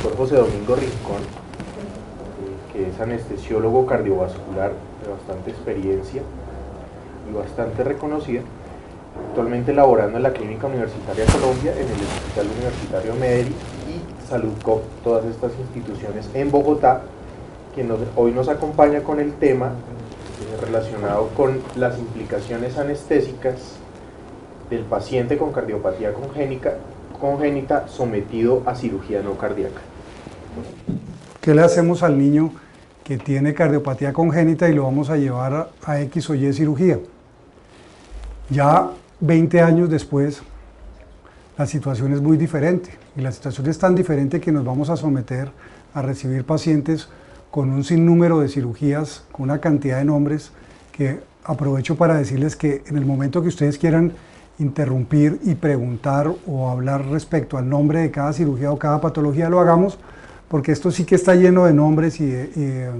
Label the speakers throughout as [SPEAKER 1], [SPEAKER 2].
[SPEAKER 1] doctor José Domingo Rincón, que es anestesiólogo cardiovascular de bastante experiencia y bastante reconocida, actualmente laborando en la Clínica Universitaria Colombia, en el Hospital Universitario Mederi y Saludcop, todas estas instituciones en Bogotá, quien hoy nos acompaña con el tema relacionado con las implicaciones anestésicas del paciente con cardiopatía congénita sometido a cirugía no cardíaca.
[SPEAKER 2] ¿Qué le hacemos al niño que tiene cardiopatía congénita y lo vamos a llevar a X o Y cirugía? Ya 20 años después, la situación es muy diferente, y la situación es tan diferente que nos vamos a someter a recibir pacientes con un sinnúmero de cirugías, con una cantidad de nombres, que aprovecho para decirles que en el momento que ustedes quieran interrumpir y preguntar o hablar respecto al nombre de cada cirugía o cada patología, lo hagamos, porque esto sí que está lleno de nombres y de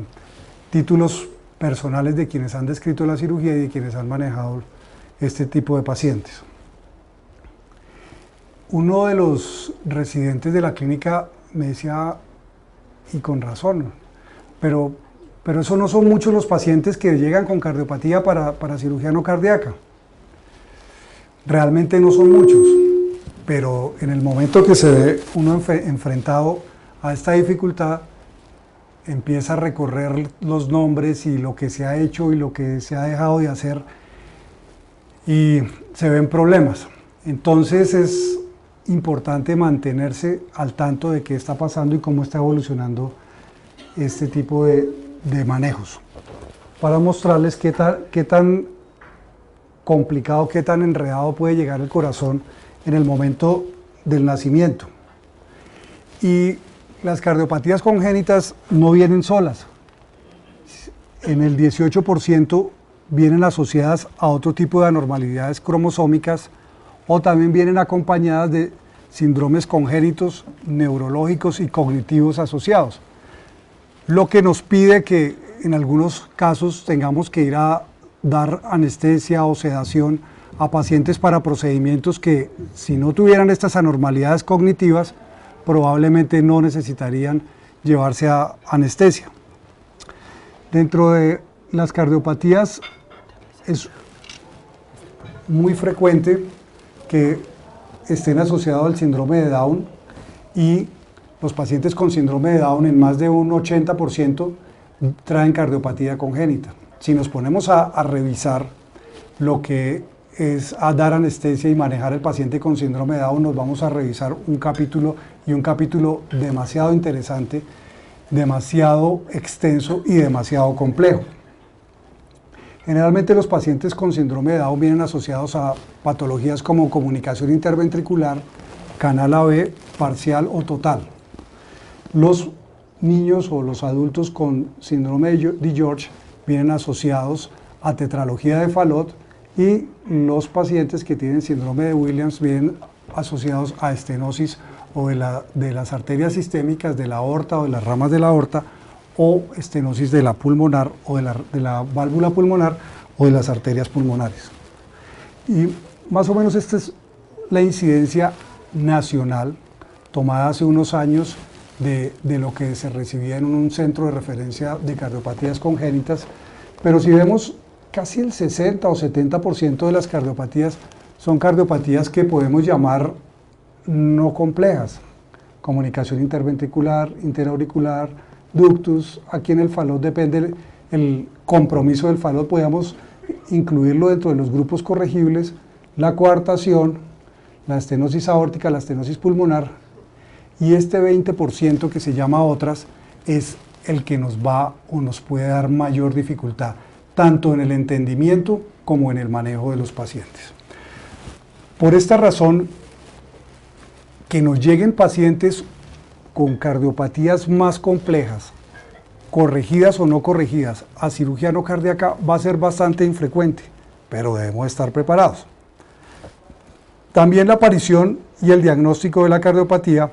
[SPEAKER 2] títulos personales de quienes han descrito la cirugía y de quienes han manejado este tipo de pacientes. Uno de los residentes de la clínica me decía, y con razón, pero eso no son muchos los pacientes que llegan con cardiopatía para cirugía no cardíaca. Realmente no son muchos, pero en el momento que se ve uno enfrentado a esta dificultad, empieza a recorrer los nombres y lo que se ha hecho y lo que se ha dejado de hacer, y se ven problemas. Entonces es importante mantenerse al tanto de qué está pasando y cómo está evolucionando este tipo de manejos, para mostrarles qué tan complicado, qué tan enredado puede llegar el corazón en el momento del nacimiento. Y las cardiopatías congénitas no vienen solas. En el 18% vienen asociadas a otro tipo de anormalidades cromosómicas, o también vienen acompañadas de síndromes congénitos, neurológicos y cognitivos asociados, lo que nos pide que en algunos casos tengamos que ir a dar anestesia o sedación a pacientes para procedimientos que, si no tuvieran estas anormalidades cognitivas, probablemente no necesitarían llevarse a anestesia. Dentro de las cardiopatías es muy frecuente que estén asociados al síndrome de Down, y los pacientes con síndrome de Down en más de un 80% traen cardiopatía congénita. Si nos ponemos a revisar lo que es a dar anestesia y manejar el paciente con síndrome de Down, nos vamos a revisar un capítulo demasiado interesante, demasiado extenso y demasiado complejo. Generalmente los pacientes con síndrome de Down vienen asociados a patologías como comunicación interventricular, canal AB, parcial o total. Los niños o los adultos con síndrome de George vienen asociados a tetralogía de Fallot, y los pacientes que tienen síndrome de Williams vienen asociados a estenosis o de las arterias sistémicas de la aorta o de las ramas de la aorta, o estenosis de la pulmonar o de la válvula pulmonar o de las arterias pulmonares. Y más o menos esta es la incidencia nacional tomada hace unos años de lo que se recibía en un centro de referencia de cardiopatías congénitas, pero si vemos, casi el 60 o 70% de las cardiopatías son cardiopatías que podemos llamar no complejas: comunicación interventricular, interauricular, ductus. Aquí en el Fallot depende el compromiso del Fallot, podemos incluirlo dentro de los grupos corregibles, la coartación, la estenosis aórtica, la estenosis pulmonar, y este 20% que se llama otras es el que nos va o nos puede dar mayor dificultad, tanto en el entendimiento como en el manejo de los pacientes. Por esta razón, que nos lleguen pacientes con cardiopatías más complejas, corregidas o no corregidas, a cirugía no cardíaca va a ser bastante infrecuente, pero debemos estar preparados. También la aparición y el diagnóstico de la cardiopatía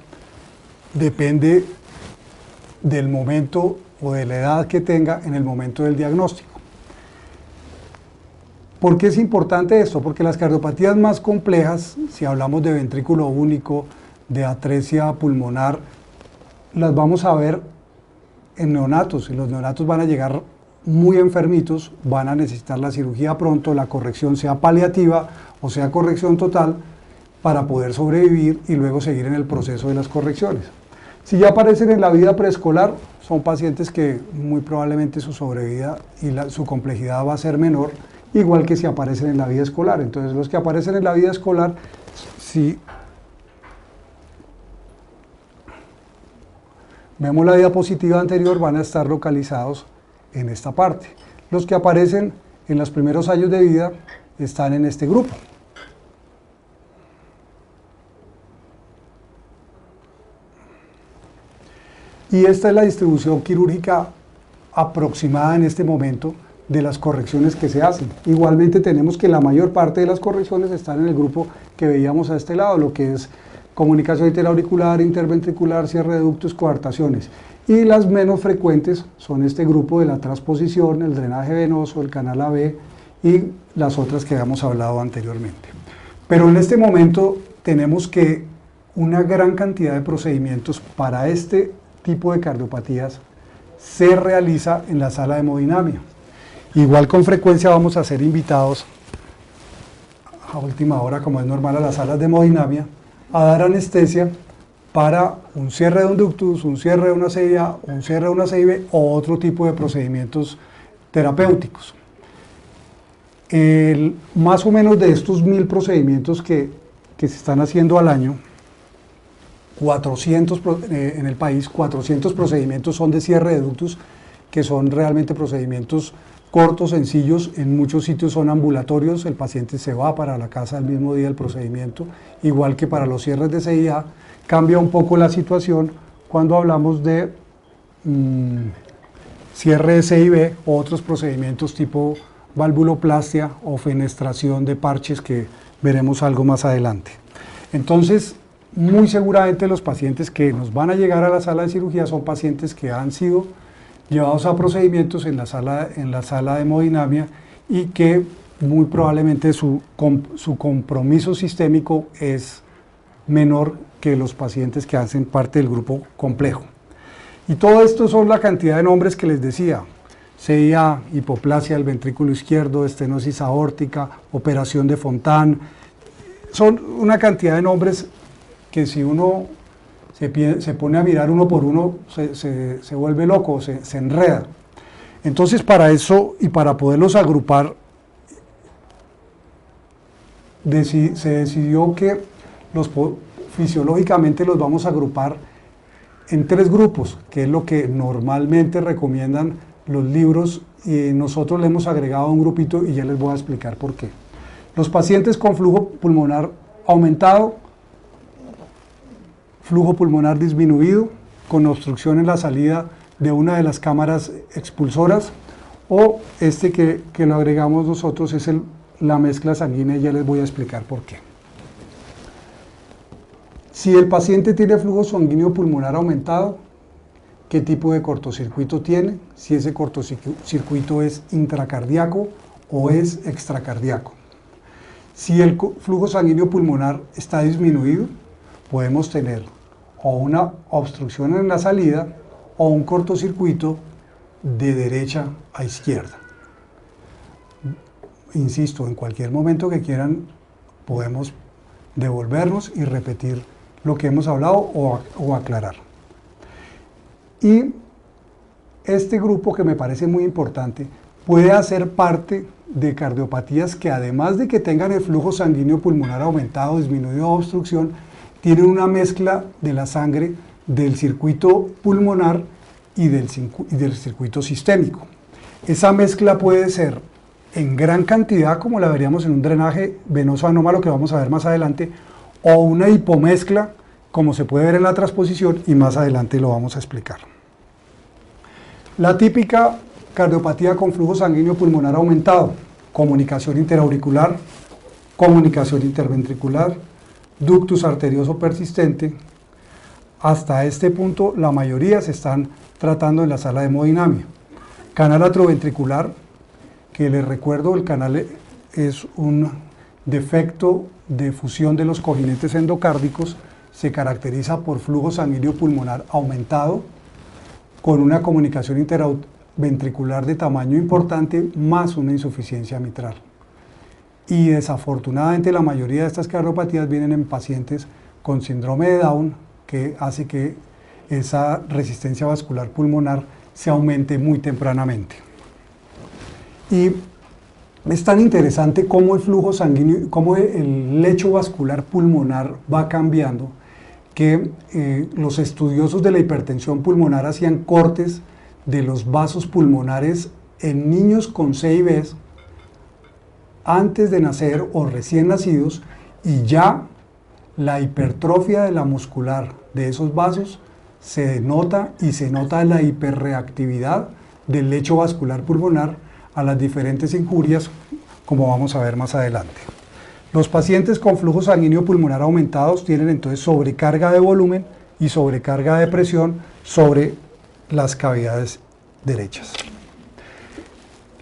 [SPEAKER 2] depende del momento o de la edad que tenga en el momento del diagnóstico. ¿Por qué es importante esto? Porque las cardiopatías más complejas, si hablamos de ventrículo único, de atresia pulmonar, las vamos a ver en neonatos, y los neonatos van a llegar muy enfermitos, van a necesitar la cirugía pronto, la corrección sea paliativa o sea corrección total, para poder sobrevivir y luego seguir en el proceso de las correcciones. Si ya aparecen en la vida preescolar, son pacientes que muy probablemente su sobrevida y su complejidad va a ser menor, igual que si aparecen en la vida escolar. Entonces, los que aparecen en la vida escolar, si vemos la diapositiva anterior, van a estar localizados en esta parte. Los que aparecen en los primeros años de vida están en este grupo. Y esta es la distribución quirúrgica aproximada en este momento de las correcciones que se hacen. Igualmente tenemos que la mayor parte de las correcciones están en el grupo que veíamos a este lado, lo que es comunicación interauricular, interventricular, cierre de ductos, coartaciones. Y las menos frecuentes son este grupo de la transposición, el drenaje venoso, el canal AB y las otras que habíamos hablado anteriormente. Pero en este momento tenemos que una gran cantidad de procedimientos para este tipo de cardiopatías se realiza en la sala de hemodinamia. Igual con frecuencia vamos a ser invitados a última hora, como es normal, a las salas de hemodinamia a dar anestesia para un cierre de un ductus, un cierre de una CIA, un cierre de una CIB o otro tipo de procedimientos terapéuticos. Más o menos de estos 1000 procedimientos que se están haciendo al año, 400 en el país, 400 procedimientos son de cierre de ductus, que son realmente procedimientos cortos, sencillos, en muchos sitios son ambulatorios, el paciente se va para la casa el mismo día del procedimiento, igual que para los cierres de CIA. Cambia un poco la situación cuando hablamos de cierre de CIB o otros procedimientos tipo valvuloplastia o fenestración de parches, que veremos algo más adelante. Entonces, muy seguramente los pacientes que nos van a llegar a la sala de cirugía son pacientes que han sido llevados a procedimientos en la sala de hemodinamia y que muy probablemente su compromiso sistémico es menor que los pacientes que hacen parte del grupo complejo. Y todo esto son la cantidad de nombres que les decía: CIA, hipoplasia del ventrículo izquierdo, estenosis aórtica, operación de Fontan. Son una cantidad de nombres que si uno se pone a mirar uno por uno, se vuelve loco, se enreda. Entonces, para eso y para poderlos agrupar, se decidió que fisiológicamente los vamos a agrupar en 3 grupos, que es lo que normalmente recomiendan los libros, y nosotros le hemos agregado un grupito y ya les voy a explicar por qué. Los pacientes con flujo pulmonar aumentado, flujo pulmonar disminuido, con obstrucción en la salida de una de las cámaras expulsoras, o este que lo agregamos nosotros es la mezcla sanguínea, y ya les voy a explicar por qué. Si el paciente tiene flujo sanguíneo pulmonar aumentado, ¿qué tipo de cortocircuito tiene? Si ese cortocircuito es intracardíaco o es extracardíaco. Si el flujo sanguíneo pulmonar está disminuido, podemos tener o una obstrucción en la salida o un cortocircuito de derecha a izquierda. Insisto, en cualquier momento que quieran podemos devolvernos y repetir lo que hemos hablado o aclarar. Y este grupo, que me parece muy importante, puede hacer parte de cardiopatías que, además de que tengan el flujo sanguíneo pulmonar aumentado, disminuido o obstrucción, tienen una mezcla de la sangre del circuito pulmonar y del circuito sistémico. Esa mezcla puede ser en gran cantidad, como la veríamos en un drenaje venoso anómalo que vamos a ver más adelante, o una hipomezcla, como se puede ver en la transposición, y más adelante lo vamos a explicar. La típica cardiopatía con flujo sanguíneo pulmonar aumentado: comunicación interauricular, comunicación interventricular, ductus arterioso persistente. Hasta este punto la mayoría se están tratando en la sala de hemodinamia. Canal atrioventricular, que les recuerdo, el canal es un defecto de fusión de los cojinetes endocárdicos se caracteriza por flujo sanguíneo pulmonar aumentado, con una comunicación interventricular de tamaño importante, más una insuficiencia mitral. Y desafortunadamente la mayoría de estas cardiopatías vienen en pacientes con síndrome de Down, que hace que esa resistencia vascular pulmonar se aumente muy tempranamente. Y es tan interesante cómo el flujo sanguíneo, cómo el lecho vascular pulmonar va cambiando, que los estudiosos de la hipertensión pulmonar hacían cortes de los vasos pulmonares en niños con CIBs antes de nacer o recién nacidos, y ya la hipertrofia de la muscular de esos vasos se denota, y se nota la hiperreactividad del lecho vascular pulmonar a las diferentes injurias, como vamos a ver más adelante. Los pacientes con flujo sanguíneo pulmonar aumentados tienen entonces sobrecarga de volumen y sobrecarga de presión sobre las cavidades derechas.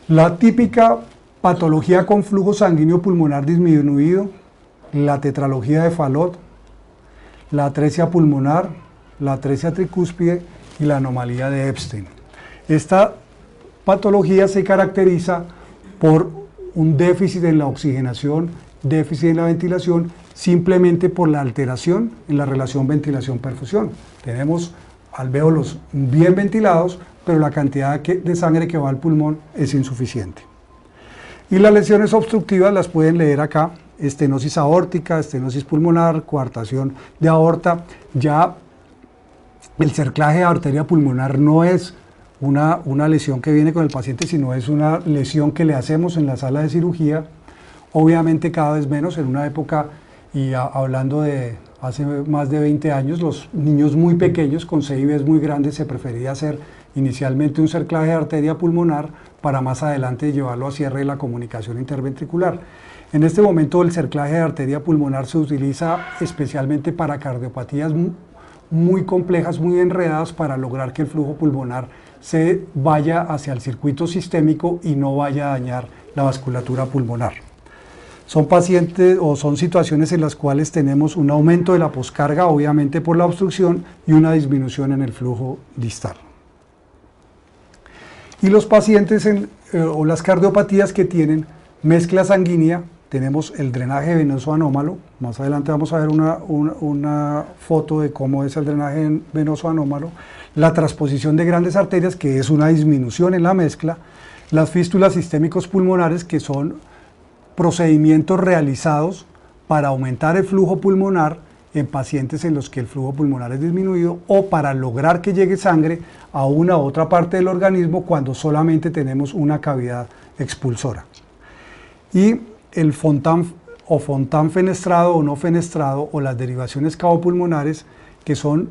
[SPEAKER 2] La típica patología con flujo sanguíneo pulmonar disminuido, la tetralogía de Fallot, la atresia pulmonar, la atresia tricúspide y la anomalía de Epstein. Esta patología se caracteriza por un déficit en la oxigenación, déficit en la ventilación, simplemente por la alteración en la relación ventilación-perfusión. Tenemos alvéolos bien ventilados, pero la cantidad de sangre que va al pulmón es insuficiente. Y las lesiones obstructivas las pueden leer acá: estenosis aórtica, estenosis pulmonar, coartación de aorta. Ya el cerclaje de arteria pulmonar no es una lesión que viene con el paciente, sino es una lesión que le hacemos en la sala de cirugía. Obviamente cada vez menos. En una época, y hablando de hace más de 20 años, los niños muy pequeños con CIBs muy grandes se prefería hacer inicialmente un cerclaje de arteria pulmonar para más adelante llevarlo a cierre de la comunicación interventricular. En este momento el cerclaje de arteria pulmonar se utiliza especialmente para cardiopatías muy complejas, muy enredadas, para lograr que el flujo pulmonar se vaya hacia el circuito sistémico y no vaya a dañar la vasculatura pulmonar. Son pacientes o son situaciones en las cuales tenemos un aumento de la poscarga, obviamente por la obstrucción, y una disminución en el flujo distal. Y los pacientes o las cardiopatías que tienen mezcla sanguínea, tenemos el drenaje venoso anómalo. Más adelante vamos a ver una foto de cómo es el drenaje venoso anómalo. La transposición de grandes arterias, que es una disminución en la mezcla. Las fístulas sistémicos pulmonares, que son procedimientos realizados para aumentar el flujo pulmonar en pacientes en los que el flujo pulmonar es disminuido, o para lograr que llegue sangre a una u otra parte del organismo cuando solamente tenemos una cavidad expulsora. Y el Fontan fenestrado o no fenestrado, o las derivaciones cabopulmonares, que son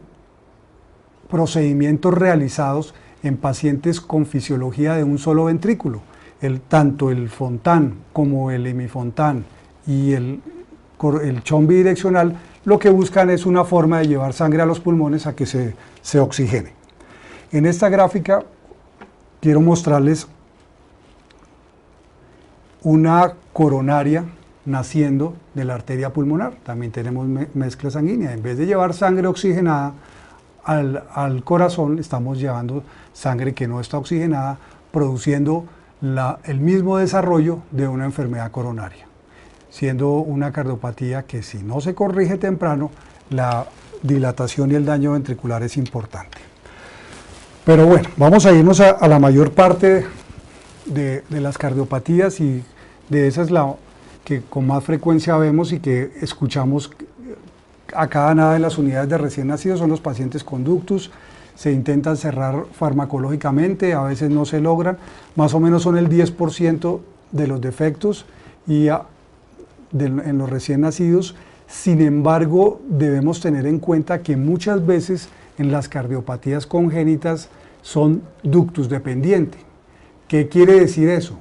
[SPEAKER 2] procedimientos realizados en pacientes con fisiología de un solo ventrículo. Tanto el Fontan como el hemifontan y el chon bidireccional lo que buscan es una forma de llevar sangre a los pulmones a que se oxigene. En esta gráfica quiero mostrarles una coronaria naciendo de la arteria pulmonar. También tenemos mezcla sanguínea. En vez de llevar sangre oxigenada al corazón, estamos llevando sangre que no está oxigenada, produciendo el mismo desarrollo de una enfermedad coronaria, siendo una cardiopatía que, si no se corrige temprano, la dilatación y el daño ventricular es importante. Pero bueno, vamos a irnos a la mayor parte de las cardiopatías, y de esa es la que con más frecuencia vemos y que escuchamos a cada nada en las unidades de recién nacidos. Son los pacientes con ductus. Se intentan cerrar farmacológicamente, a veces no se logran. Más o menos son el 10% de los defectos en los recién nacidos. Sin embargo, debemos tener en cuenta que muchas veces en las cardiopatías congénitas son ductus dependiente. ¿Qué quiere decir eso?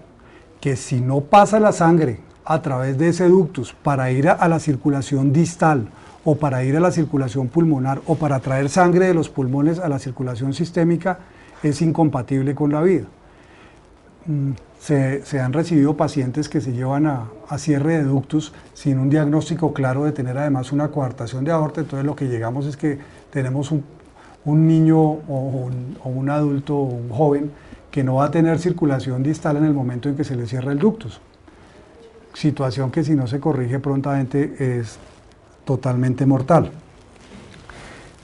[SPEAKER 2] Que si no pasa la sangre a través de ese ductus para ir a la circulación distal, o para ir a la circulación pulmonar, o para traer sangre de los pulmones a la circulación sistémica, es incompatible con la vida. se han recibido pacientes que se llevan a cierre de ductus sin un diagnóstico claro de tener además una coartación de aorta. Entonces lo que llegamos es que tenemos un niño o un adulto o un joven que no va a tener circulación distal en el momento en que se le cierra el ductus. Situación que si no se corrige prontamente es totalmente mortal.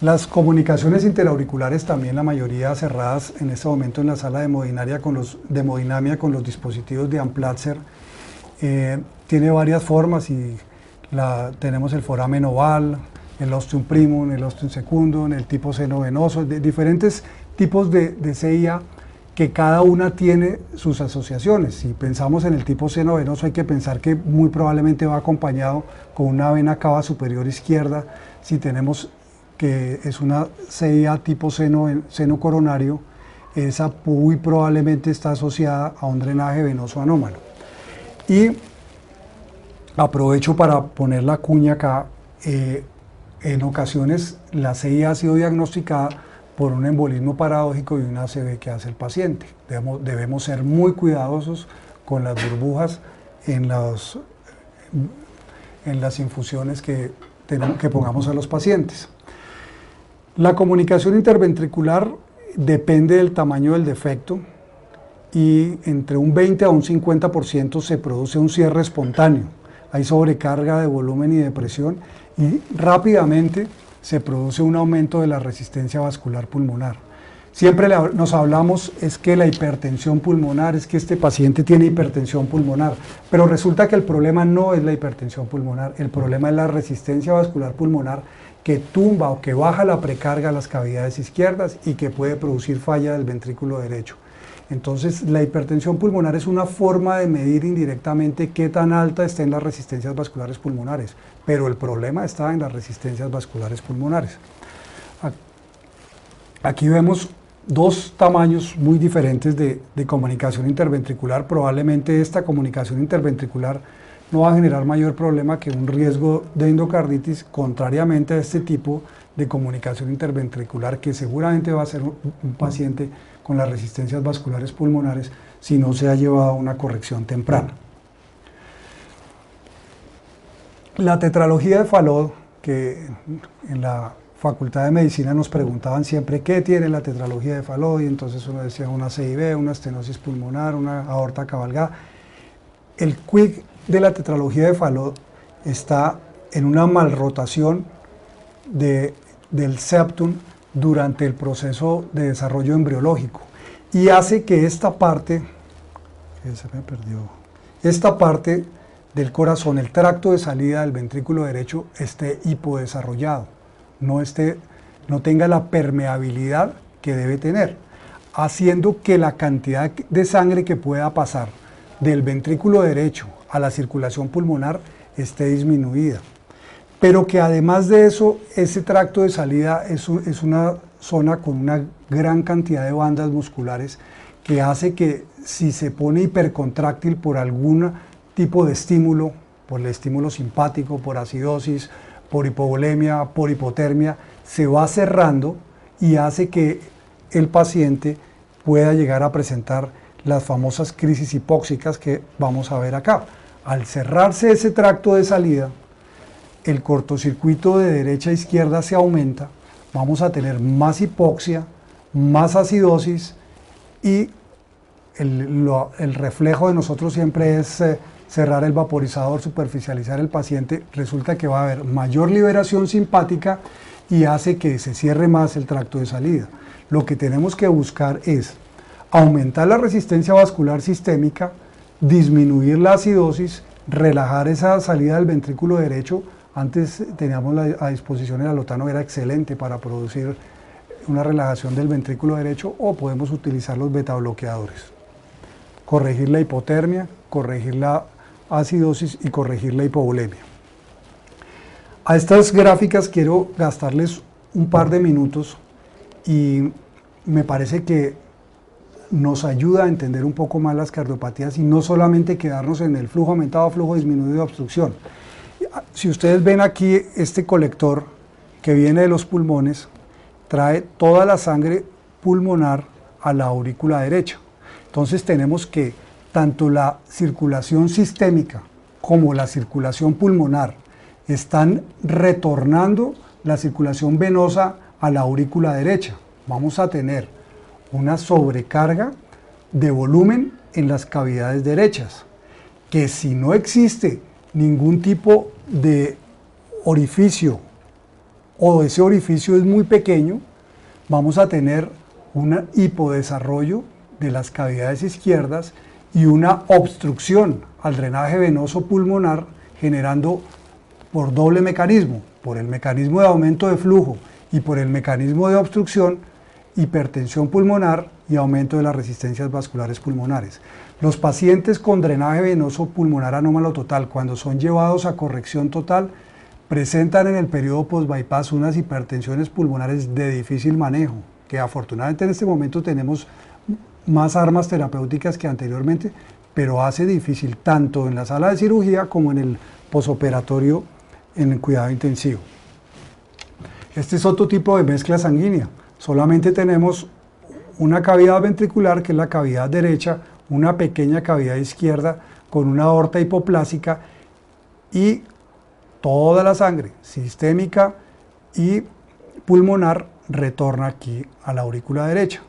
[SPEAKER 2] Las comunicaciones interauriculares también, la mayoría cerradas en este momento en la sala de hemodinamia con los dispositivos de Amplatzer, tiene varias formas y tenemos el foramen oval, el ostium primum, el ostium secundum, el tipo seno venoso, diferentes tipos de CIA que cada una tiene sus asociaciones. Si pensamos en el tipo seno venoso, hay que pensar que muy probablemente va acompañado con una vena cava superior izquierda. Si tenemos que es una CIA tipo seno coronario, esa muy probablemente está asociada a un drenaje venoso anómalo. Y aprovecho para poner la cuña acá, en ocasiones la CIA ha sido diagnosticada por un embolismo paradójico y una ACV que hace el paciente. Debemos ser muy cuidadosos con las burbujas en las infusiones que pongamos a los pacientes. La comunicación interventricular depende del tamaño del defecto y entre un 20 a un 50% se produce un cierre espontáneo. Hay sobrecarga de volumen y de presión y rápidamente se produce un aumento de la resistencia vascular pulmonar. Siempre nos hablamos es que la hipertensión pulmonar, es que este paciente tiene hipertensión pulmonar, pero resulta que el problema no es la hipertensión pulmonar, el problema es la resistencia vascular pulmonar que tumba o que baja la precarga a las cavidades izquierdas y que puede producir falla del ventrículo derecho. Entonces, la hipertensión pulmonar es una forma de medir indirectamente qué tan alta estén las resistencias vasculares pulmonares, pero el problema está en las resistencias vasculares pulmonares. Aquí vemos dos tamaños muy diferentes de comunicación interventricular. Probablemente esta comunicación interventricular no va a generar mayor problema que un riesgo de endocarditis, contrariamente a este tipo de comunicación interventricular que seguramente va a ser un paciente con las resistencias vasculares pulmonares si no se ha llevado a una corrección temprana. La tetralogía de Fallot, que en la Facultad de Medicina nos preguntaban siempre qué tiene la tetralogía de Fallot, y entonces uno decía una CIB, una estenosis pulmonar, una aorta cabalgada. El quick de la tetralogía de Fallot está en una malrotación del septum durante el proceso de desarrollo embriológico y hace que esta parte del corazón, el tracto de salida del ventrículo derecho, esté hipodesarrollado, no tenga la permeabilidad que debe tener, haciendo que la cantidad de sangre que pueda pasar del ventrículo derecho a la circulación pulmonar esté disminuida. Pero que además de eso, ese tracto de salida es una zona con una gran cantidad de bandas musculares que hace que si se pone hipercontráctil por algún tipo de estímulo, por el estímulo simpático, por acidosis, por hipovolemia, por hipotermia, se va cerrando y hace que el paciente pueda llegar a presentar las famosas crisis hipóxicas que vamos a ver acá. Al cerrarse ese tracto de salida, el cortocircuito de derecha a izquierda se aumenta, vamos a tener más hipoxia, más acidosis y el reflejo de nosotros siempre es cerrar el vaporizador, superficializar el paciente. Resulta que va a haber mayor liberación simpática y hace que se cierre más el tracto de salida. Lo que tenemos que buscar es aumentar la resistencia vascular sistémica, disminuir la acidosis, relajar esa salida del ventrículo derecho. Antes teníamos a disposición el alotano, era excelente para producir una relajación del ventrículo derecho, o podemos utilizar los betabloqueadores. Corregir la hipotermia, corregir la acidosis y corregir la hipovolemia. A estas gráficas quiero gastarles un par de minutos y me parece que nos ayuda a entender un poco más las cardiopatías y no solamente quedarnos en el flujo aumentado, flujo disminuido de obstrucción. Si ustedes ven aquí este colector que viene de los pulmones, trae toda la sangre pulmonar a la aurícula derecha. Entonces tenemos que tanto la circulación sistémica como la circulación pulmonar están retornando la circulación venosa a la aurícula derecha. Vamos a tener una sobrecarga de volumen en las cavidades derechas, que si no existe ningún tipo de orificio o ese orificio es muy pequeño, vamos a tener un hipodesarrollo de las cavidades izquierdas y una obstrucción al drenaje venoso pulmonar, generando por doble mecanismo, por el mecanismo de aumento de flujo y por el mecanismo de obstrucción, hipertensión pulmonar y aumento de las resistencias vasculares pulmonares. Los pacientes con drenaje venoso pulmonar anómalo total, cuando son llevados a corrección total, presentan en el periodo post-bypass unas hipertensiones pulmonares de difícil manejo, que afortunadamente en este momento tenemos más armas terapéuticas que anteriormente, pero hace difícil tanto en la sala de cirugía como en el posoperatorio en el cuidado intensivo. Este es otro tipo de mezcla sanguínea. Solamente tenemos una cavidad ventricular, que es la cavidad derecha, una pequeña cavidad izquierda con una aorta hipoplásica y toda la sangre sistémica y pulmonar retorna aquí a la aurícula derecha.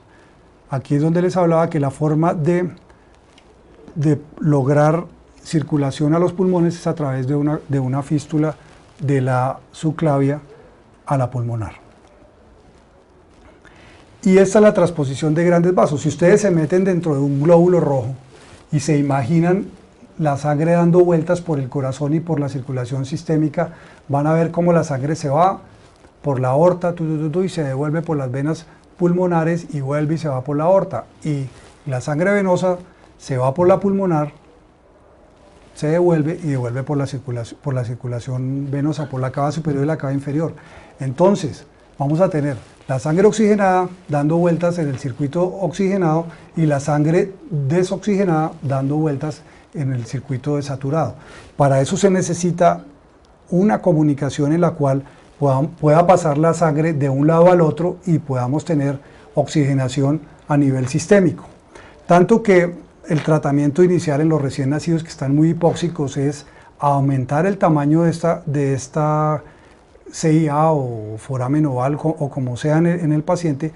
[SPEAKER 2] Aquí es donde les hablaba que la forma de lograr circulación a los pulmones es a través de una fístula de la subclavia a la pulmonar. Y esta es la transposición de grandes vasos. Si ustedes se meten dentro de un glóbulo rojo y se imaginan la sangre dando vueltas por el corazón y por la circulación sistémica, van a ver cómo la sangre se va por la aorta y se devuelve por las venas pulmonares y vuelve y se va por la aorta. Y la sangre venosa se va por la pulmonar, se devuelve y devuelve por la circulación venosa, por la cava superior y la cava inferior. Entonces, vamos a tener la sangre oxigenada dando vueltas en el circuito oxigenado y la sangre desoxigenada dando vueltas en el circuito desaturado. Para eso se necesita una comunicación en la cual pueda pasar la sangre de un lado al otro y podamos tener oxigenación a nivel sistémico. Tanto que el tratamiento inicial en los recién nacidos que están muy hipóxicos es aumentar el tamaño de esta CIA o foramen oval o como sea en el paciente,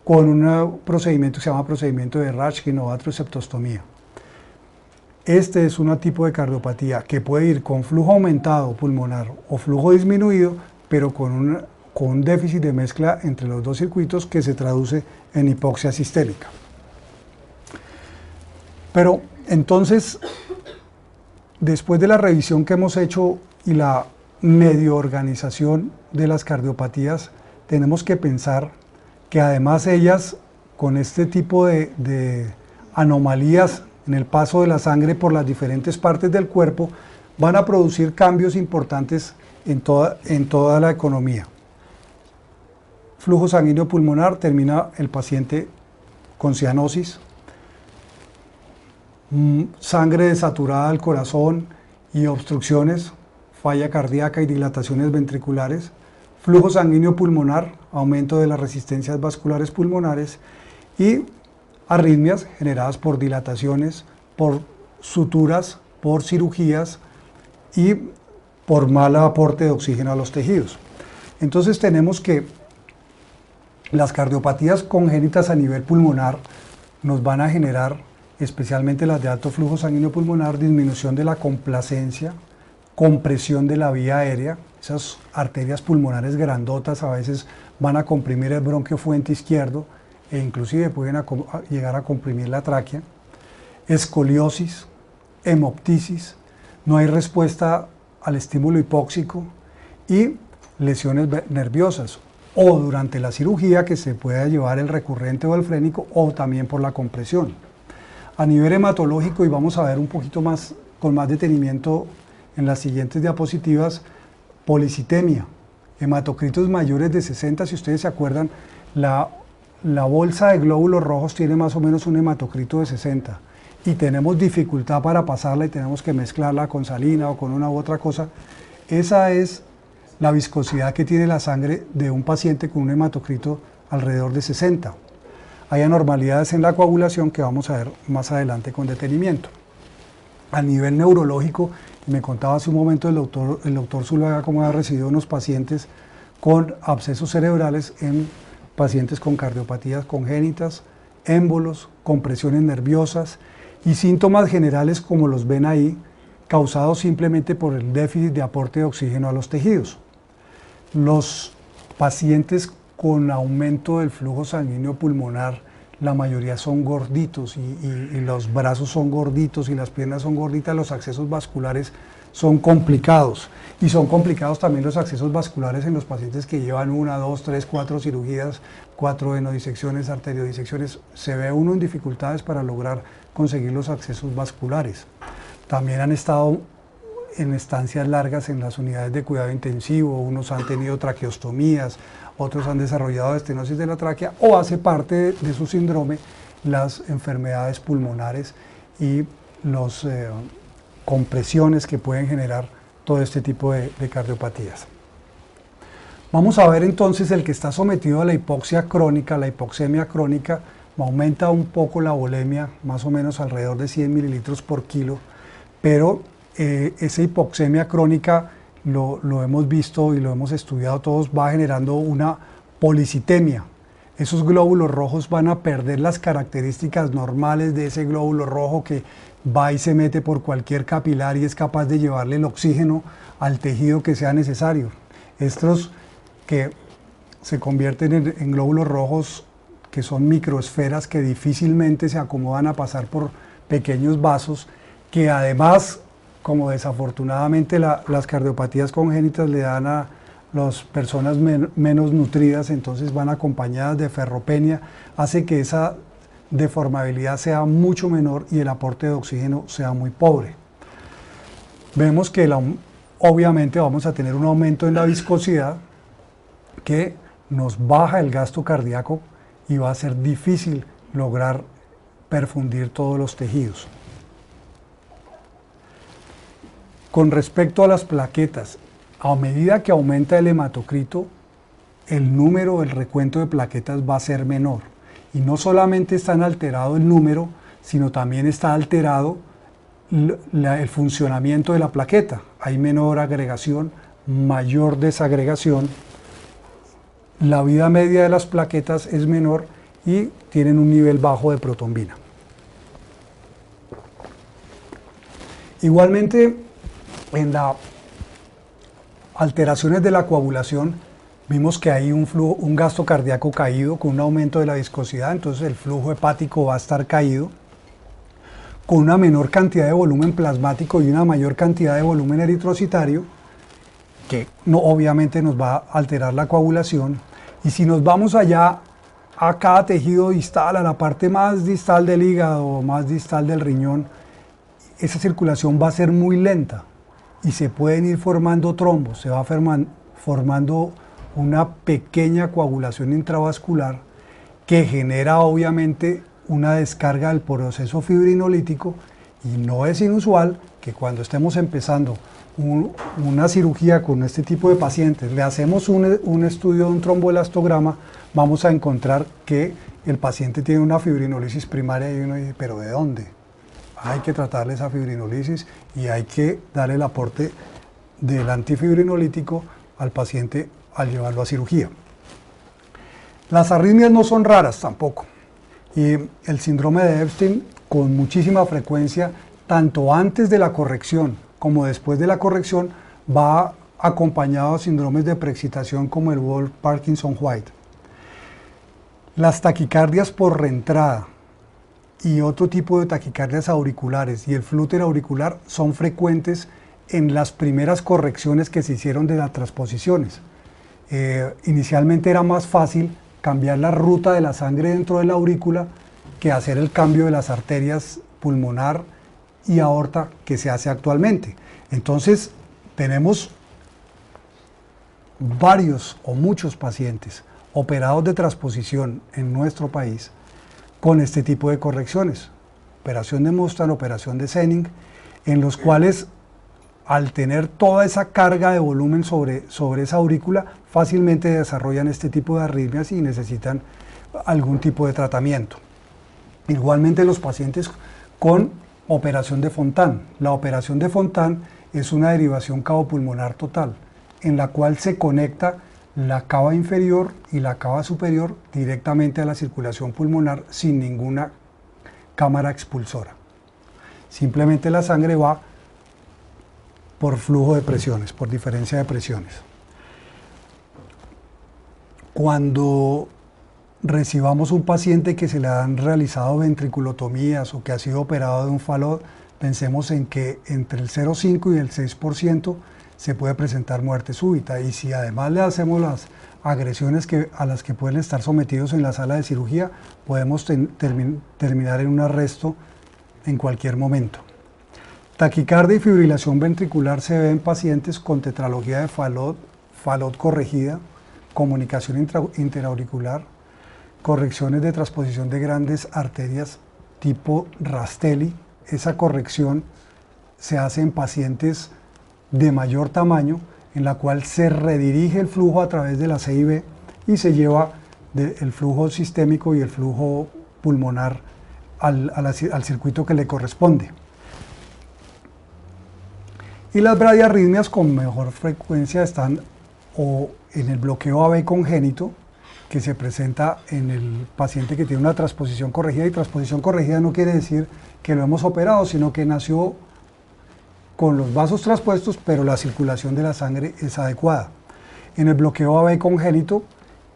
[SPEAKER 2] con un procedimiento que se llama procedimiento de Rashkin o atrioceptostomía. Este es un tipo de cardiopatía que puede ir con flujo aumentado pulmonar o flujo disminuido, pero con un déficit de mezcla entre los dos circuitos que se traduce en hipoxia sistémica. Pero entonces, después de la revisión que hemos hecho y la medio organización de las cardiopatías, tenemos que pensar que además ellas, con este tipo de anomalías en el paso de la sangre por las diferentes partes del cuerpo, van a producir cambios importantes en toda la economía. Flujo sanguíneo pulmonar, termina el paciente con cianosis, sangre desaturada al corazón y obstrucciones, falla cardíaca y dilataciones ventriculares, flujo sanguíneo pulmonar, aumento de las resistencias vasculares pulmonares y arritmias generadas por dilataciones, por suturas, por cirugías y por mal aporte de oxígeno a los tejidos. Entonces tenemos que las cardiopatías congénitas a nivel pulmonar nos van a generar, especialmente las de alto flujo sanguíneo pulmonar, disminución de la complacencia, compresión de la vía aérea. Esas arterias pulmonares grandotas a veces van a comprimir el bronquio fuente izquierdo e inclusive pueden llegar a comprimir la tráquea. Escoliosis, hemoptisis, no hay respuesta al estímulo hipóxico y lesiones nerviosas, o durante la cirugía que se pueda llevar el recurrente o el frénico, o también por la compresión. A nivel hematológico, y vamos a ver un poquito más con más detenimiento en las siguientes diapositivas, policitemia, hematocritos mayores de 60, si ustedes se acuerdan, la bolsa de glóbulos rojos tiene más o menos un hematocrito de 60 y tenemos dificultad para pasarla y tenemos que mezclarla con salina o con una u otra cosa. Esa es la viscosidad que tiene la sangre de un paciente con un hematocrito alrededor de 60. hay anormalidades en la coagulación que vamos a ver más adelante con detenimiento. A nivel neurológico, me contaba hace un momento el doctor Zuluaga cómo ha recibido unos pacientes con abscesos cerebrales en pacientes con cardiopatías congénitas, émbolos, compresiones nerviosas y síntomas generales como los ven ahí, causados simplemente por el déficit de aporte de oxígeno a los tejidos. Los pacientes con aumento del flujo sanguíneo pulmonar, la mayoría son gorditos y los brazos son gorditos y las piernas son gorditas, los accesos vasculares son complicados. Y son complicados también los accesos vasculares en los pacientes que llevan 1, 2, 3, 4 cirugías, 4 venodisecciones, arteriodisecciones. Se ve uno en dificultades para lograr conseguir los accesos vasculares. También han estado en estancias largas en las unidades de cuidado intensivo, unos han tenido traqueostomías, otros han desarrollado estenosis de la tráquea o hace parte de su síndrome las enfermedades pulmonares y las compresiones que pueden generar todo este tipo de cardiopatías. Vamos a ver entonces el que está sometido a la hipoxia crónica, la hipoxemia crónica, aumenta un poco la volemia, más o menos alrededor de 100 mililitros por kilo, pero esa hipoxemia crónica, lo hemos visto y lo hemos estudiado todos, va generando una policitemia. Esos glóbulos rojos van a perder las características normales de ese glóbulo rojo que va y se mete por cualquier capilar y es capaz de llevarle el oxígeno al tejido que sea necesario. Estos que se convierten en glóbulos rojos que son microesferas que difícilmente se acomodan a pasar por pequeños vasos, que además, como desafortunadamente las cardiopatías congénitas le dan a las personas menos nutridas, entonces van acompañadas de ferropenia, hace que esa deformabilidad sea mucho menor y el aporte de oxígeno sea muy pobre. Vemos que obviamente vamos a tener un aumento en la viscosidad que nos baja el gasto cardíaco y va a ser difícil lograr perfundir todos los tejidos. Con respecto a las plaquetas, a medida que aumenta el hematocrito, el número, el recuento de plaquetas va a ser menor. Y no solamente está alterado el número, sino también está alterado el funcionamiento de la plaqueta. Hay menor agregación, mayor desagregación. La vida media de las plaquetas es menor y tienen un nivel bajo de protombina. Igualmente, en las alteraciones de la coagulación, vimos que hay un gasto cardíaco caído con un aumento de la viscosidad, entonces el flujo hepático va a estar caído, con una menor cantidad de volumen plasmático y una mayor cantidad de volumen eritrocitario, que obviamente nos va a alterar la coagulación. Y si nos vamos allá a cada tejido distal, a la parte más distal del hígado, más distal del riñón, esa circulación va a ser muy lenta y se pueden ir formando trombos, se va formando una pequeña coagulación intravascular que genera obviamente una descarga del proceso fibrinolítico, y no es inusual que cuando estemos empezando una cirugía con este tipo de pacientes, le hacemos un estudio de un tromboelastograma, vamos a encontrar que el paciente tiene una fibrinolisis primaria y uno dice, ¿pero de dónde? Hay que tratarle esa fibrinolisis y hay que darle el aporte del antifibrinolítico al paciente al llevarlo a cirugía. Las arritmias no son raras tampoco, y el síndrome de Epstein con muchísima frecuencia, tanto antes de la corrección como después de la corrección, va acompañado de síndromes de preexcitación como el Wolff-Parkinson-White. Las taquicardias por reentrada y otro tipo de taquicardias auriculares y el flúter auricular son frecuentes en las primeras correcciones que se hicieron de las transposiciones. Inicialmente era más fácil cambiar la ruta de la sangre dentro de la aurícula que hacer el cambio de las arterias pulmonar y aorta que se hace actualmente. Entonces tenemos varios o muchos pacientes operados de transposición en nuestro país con este tipo de correcciones, operación de Mustang, operación de Senning, en los cuales al tener toda esa carga de volumen sobre esa aurícula, fácilmente desarrollan este tipo de arritmias y necesitan algún tipo de tratamiento. Igualmente los pacientes con operación de Fontan. La operación de Fontan es una derivación cabopulmonar total, en la cual se conecta la cava inferior y la cava superior directamente a la circulación pulmonar sin ninguna cámara expulsora. Simplemente la sangre va por flujo de presiones, por diferencia de presiones. Cuando recibamos un paciente que se le han realizado ventriculotomías o que ha sido operado de un falot, pensemos en que entre el 0,5 y el 6% se puede presentar muerte súbita, y si además le hacemos las agresiones a las que pueden estar sometidos en la sala de cirugía, podemos terminar en un arresto en cualquier momento. Taquicardia y fibrilación ventricular se ve en pacientes con tetralogía de falot corregida, comunicación interauricular, correcciones de transposición de grandes arterias tipo Rastelli. Esa corrección se hace en pacientes de mayor tamaño, en la cual se redirige el flujo a través de la CIB y se lleva el flujo sistémico y el flujo pulmonar al circuito que le corresponde. Y las bradiarritmias con mejor frecuencia están o en el bloqueo AB congénito, que se presenta en el paciente que tiene una transposición corregida, y transposición corregida no quiere decir que lo hemos operado, sino que nació con los vasos traspuestos, pero la circulación de la sangre es adecuada. En el bloqueo AB congénito,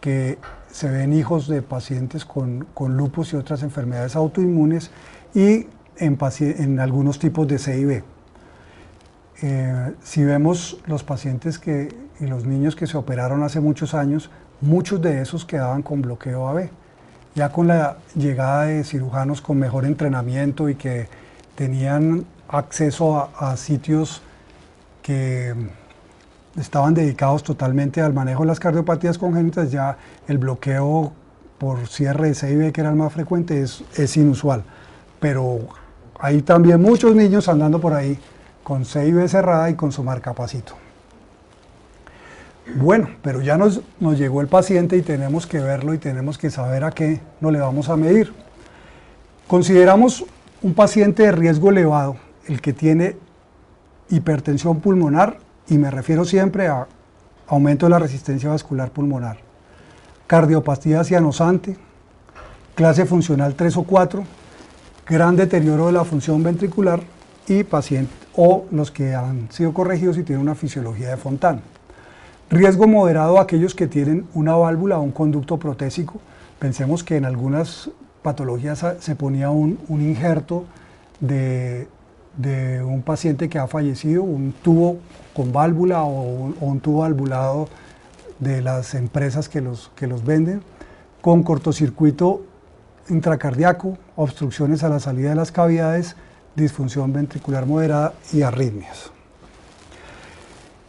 [SPEAKER 2] que se ven hijos de pacientes con lupus y otras enfermedades autoinmunes, y en algunos tipos de CIB. Si vemos los pacientes y los niños que se operaron hace muchos años, muchos de esos quedaban con bloqueo AB. Ya con la llegada de cirujanos con mejor entrenamiento y que tenían acceso a sitios que estaban dedicados totalmente al manejo de las cardiopatías congénitas, ya el bloqueo por cierre de CIB, que era el más frecuente, es inusual. Pero hay también muchos niños andando por ahí con CIB cerrada y con su marcapacito. Bueno, pero ya nos llegó el paciente y tenemos que verlo y tenemos que saber a qué no le vamos a medir. Consideramos un paciente de riesgo elevado, el que tiene hipertensión pulmonar, y me refiero siempre a aumento de la resistencia vascular pulmonar, cardiopatía cianosante, clase funcional 3 o 4, gran deterioro de la función ventricular y paciente, o los que han sido corregidos y tienen una fisiología de Fontan. Riesgo moderado a aquellos que tienen una válvula o un conducto protésico. Pensemos que en algunas patologías se ponía un injerto de un paciente que ha fallecido, un tubo con válvula o un tubo valvulado de las empresas que los venden, con cortocircuito intracardíaco, obstrucciones a la salida de las cavidades, disfunción ventricular moderada y arritmias.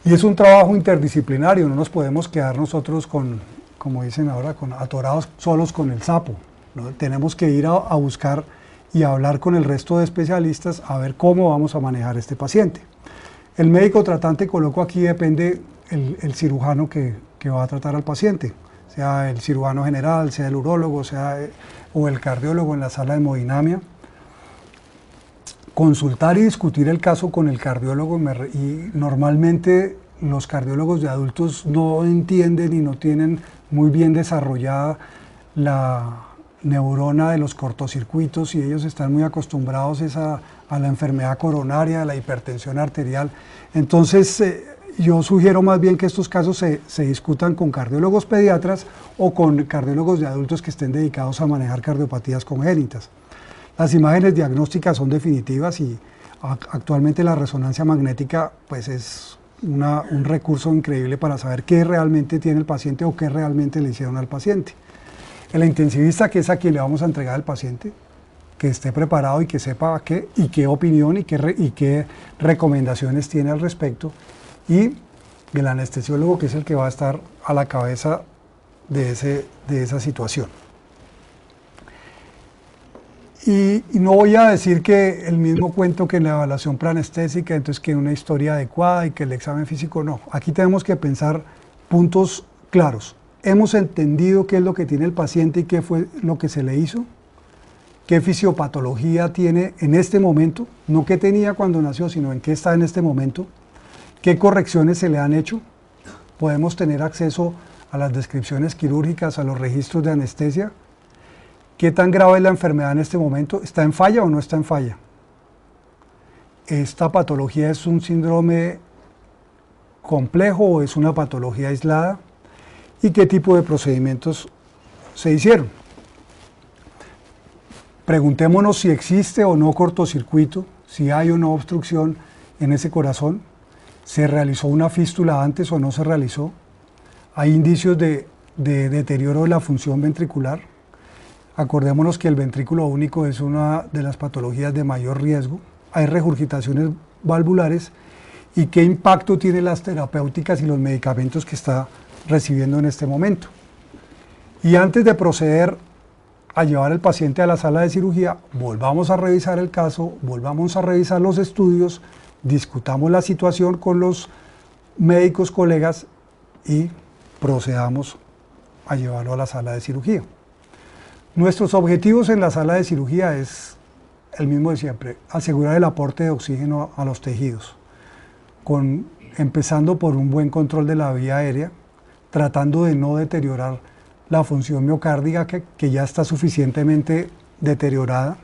[SPEAKER 2] Y es un trabajo interdisciplinario, no nos podemos quedar nosotros como dicen ahora, atorados solos con el sapo, ¿no? Tenemos que ir a buscar y a hablar con el resto de especialistas a ver cómo vamos a manejar este paciente. El médico tratante, coloco aquí, depende el cirujano que va a tratar al paciente, sea el cirujano general, sea el urólogo, o el cardiólogo en la sala de hemodinamia. Consultar y discutir el caso con el cardiólogo, y normalmente los cardiólogos de adultos no entienden y no tienen muy bien desarrollada la neurona de los cortocircuitos, y ellos están muy acostumbrados a la enfermedad coronaria, a la hipertensión arterial. Entonces yo sugiero más bien que estos casos se discutan con cardiólogos pediatras o con cardiólogos de adultos que estén dedicados a manejar cardiopatías congénitas. Las imágenes diagnósticas son definitivas, y actualmente la resonancia magnética pues es un recurso increíble para saber qué realmente tiene el paciente o qué realmente le hicieron al paciente. El intensivista, que es a quien le vamos a entregar al paciente, que esté preparado y que sepa qué opinión y qué recomendaciones tiene al respecto, y el anestesiólogo, que es el que va a estar a la cabeza de esa situación. Y no voy a decir que el mismo cuento que en la evaluación preanestésica, entonces que una historia adecuada y que el examen físico, no. Aquí tenemos que pensar puntos claros. hemos entendido qué es lo que tiene el paciente y qué fue lo que se le hizo, qué fisiopatología tiene en este momento, no qué tenía cuando nació, sino en qué está en este momento, qué correcciones se le han hecho, podemos tener acceso a las descripciones quirúrgicas, a los registros de anestesia, qué tan grave es la enfermedad en este momento, ¿está en falla o no está en falla? ¿Esta patología es un síndrome complejo o es una patología aislada? ¿Y qué tipo de procedimientos se hicieron? Preguntémonos si existe o no cortocircuito, si hay o no obstrucción en ese corazón, ¿se realizó una fístula antes o no se realizó? ¿Hay indicios de deterioro de la función ventricular? Acordémonos que el ventrículo único es una de las patologías de mayor riesgo. Hay regurgitaciones valvulares y qué impacto tienen las terapéuticas y los medicamentos que está recibiendo en este momento. Y antes de proceder a llevar al paciente a la sala de cirugía, volvamos a revisar el caso, volvamos a revisar los estudios, discutamos la situación con los médicos colegas y procedamos a llevarlo a la sala de cirugía. Nuestros objetivos en la sala de cirugía es el mismo de siempre, asegurar el aporte de oxígeno a los tejidos, empezando por un buen control de la vía aérea, tratando de no deteriorar la función miocárdica que ya está suficientemente deteriorada,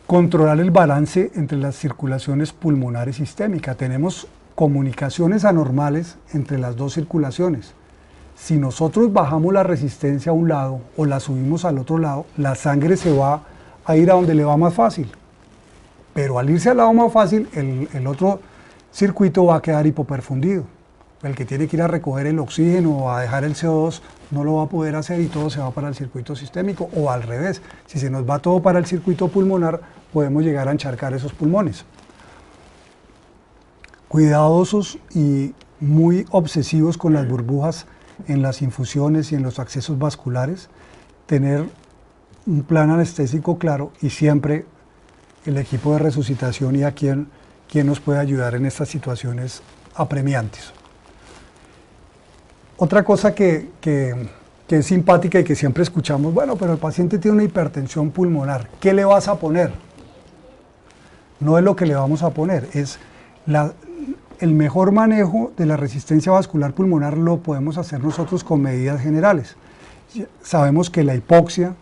[SPEAKER 2] controlar el balance entre las circulaciones pulmonar y sistémica. Tenemos comunicaciones anormales entre las dos circulaciones. Si nosotros bajamos la resistencia a un lado o la subimos al otro lado, la sangre se va a ir a donde le va más fácil. Pero al irse al lado más fácil, el otro circuito va a quedar hipoperfundido. El que tiene que ir a recoger el oxígeno o a dejar el CO2 no lo va a poder hacer y todo se va para el circuito sistémico, o al revés, si se nos va todo para el circuito pulmonar, podemos llegar a encharcar esos pulmones. Cuidadosos y muy obsesivos con las burbujas en las infusiones y en los accesos vasculares, tener un plan anestésico claro y siempre el equipo de resucitación y a quién nos puede ayudar en estas situaciones apremiantes. Otra cosa que es simpática y que siempre escuchamos, bueno, pero el paciente tiene una hipertensión pulmonar, ¿qué le vas a poner? No es lo que le vamos a poner, es el mejor manejo de la resistencia vascular pulmonar lo podemos hacer nosotros con medidas generales. Sabemos que la hipoxia,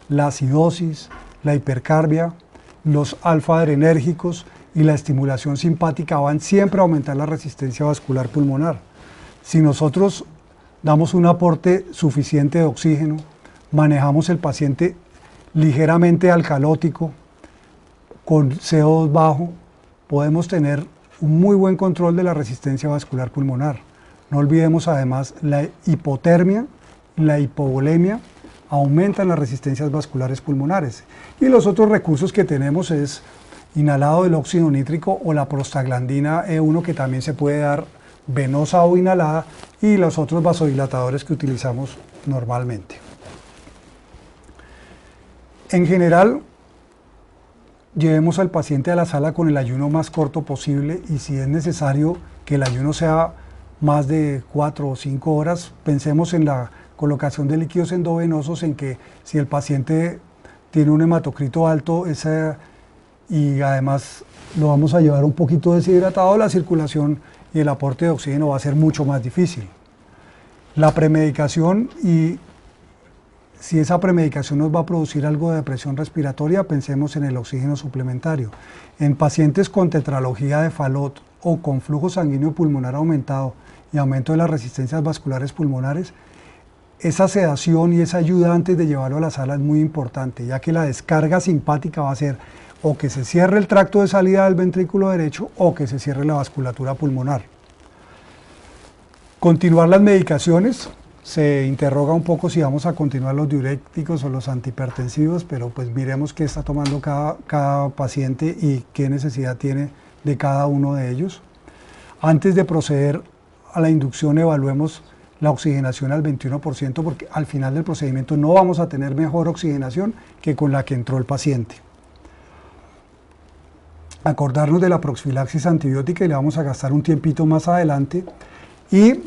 [SPEAKER 2] la acidosis, la hipercarbia, los alfa-adrenérgicos y la estimulación simpática van siempre a aumentar la resistencia vascular pulmonar. Si nosotros damos un aporte suficiente de oxígeno, manejamos el paciente ligeramente alcalótico, con CO2 bajo, podemos tener un muy buen control de la resistencia vascular pulmonar. No olvidemos además la hipotermia, la hipovolemia, aumentan las resistencias vasculares pulmonares. Y los otros recursos que tenemos es inhalado del óxido nítrico o la prostaglandina E1 que también se puede dar venosa o inhalada, y los otros vasodilatadores que utilizamos normalmente. En general, llevemos al paciente a la sala con el ayuno más corto posible y si es necesario que el ayuno sea más de 4 o 5 horas, pensemos en la colocación de líquidos endovenosos, en que si el paciente tiene un hematocrito alto y además lo vamos a llevar un poquito deshidratado, la circulación y el aporte de oxígeno va a ser mucho más difícil. La premedicación, y si esa premedicación nos va a producir algo de depresión respiratoria, pensemos en el oxígeno suplementario. En pacientes con tetralogía de Fallot o con flujo sanguíneo pulmonar aumentado y aumento de las resistencias vasculares pulmonares, esa sedación y esa ayuda antes de llevarlo a la sala es muy importante, ya que la descarga simpática va a ser o que se cierre el tracto de salida del ventrículo derecho o que se cierre la vasculatura pulmonar. Continuar las medicaciones, se interroga un poco si vamos a continuar los diuréticos o los antihipertensivos, pero pues miremos qué está tomando cada paciente y qué necesidad tiene de cada uno de ellos. Antes de proceder a la inducción, evaluemos la oxigenación al 21%, porque al final del procedimiento no vamos a tener mejor oxigenación que con la que entró el paciente. Acordarnos de la profilaxis antibiótica y le vamos a gastar un tiempito más adelante, y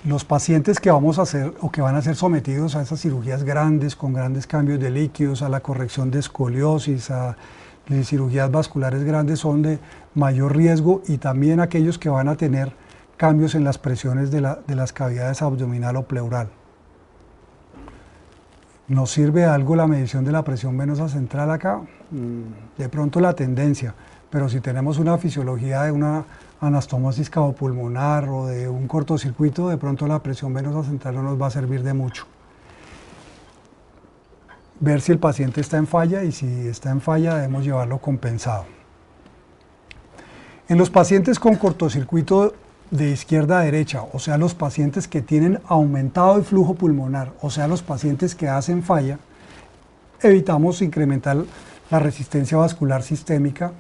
[SPEAKER 2] Los pacientes que vamos a hacer o que van a ser sometidos a esas cirugías grandes, con grandes cambios de líquidos, a la corrección de escoliosis, a cirugías vasculares grandes, son de mayor riesgo, y también aquellos que van a tener cambios en las presiones de las cavidades abdominal o pleural. ¿Nos sirve algo la medición de la presión venosa central acá? De pronto la tendencia, pero si tenemos una fisiología de una anastomosis cabopulmonar o de un cortocircuito, de pronto la presión venosa central no nos va a servir de mucho. Ver si el paciente está en falla, y si está en falla debemos llevarlo compensado. En los pacientes con cortocircuito de izquierda a derecha, o sea, los pacientes que tienen aumentado el flujo pulmonar, o sea, los pacientes que hacen falla, evitamos incrementar la resistencia vascular sistémica,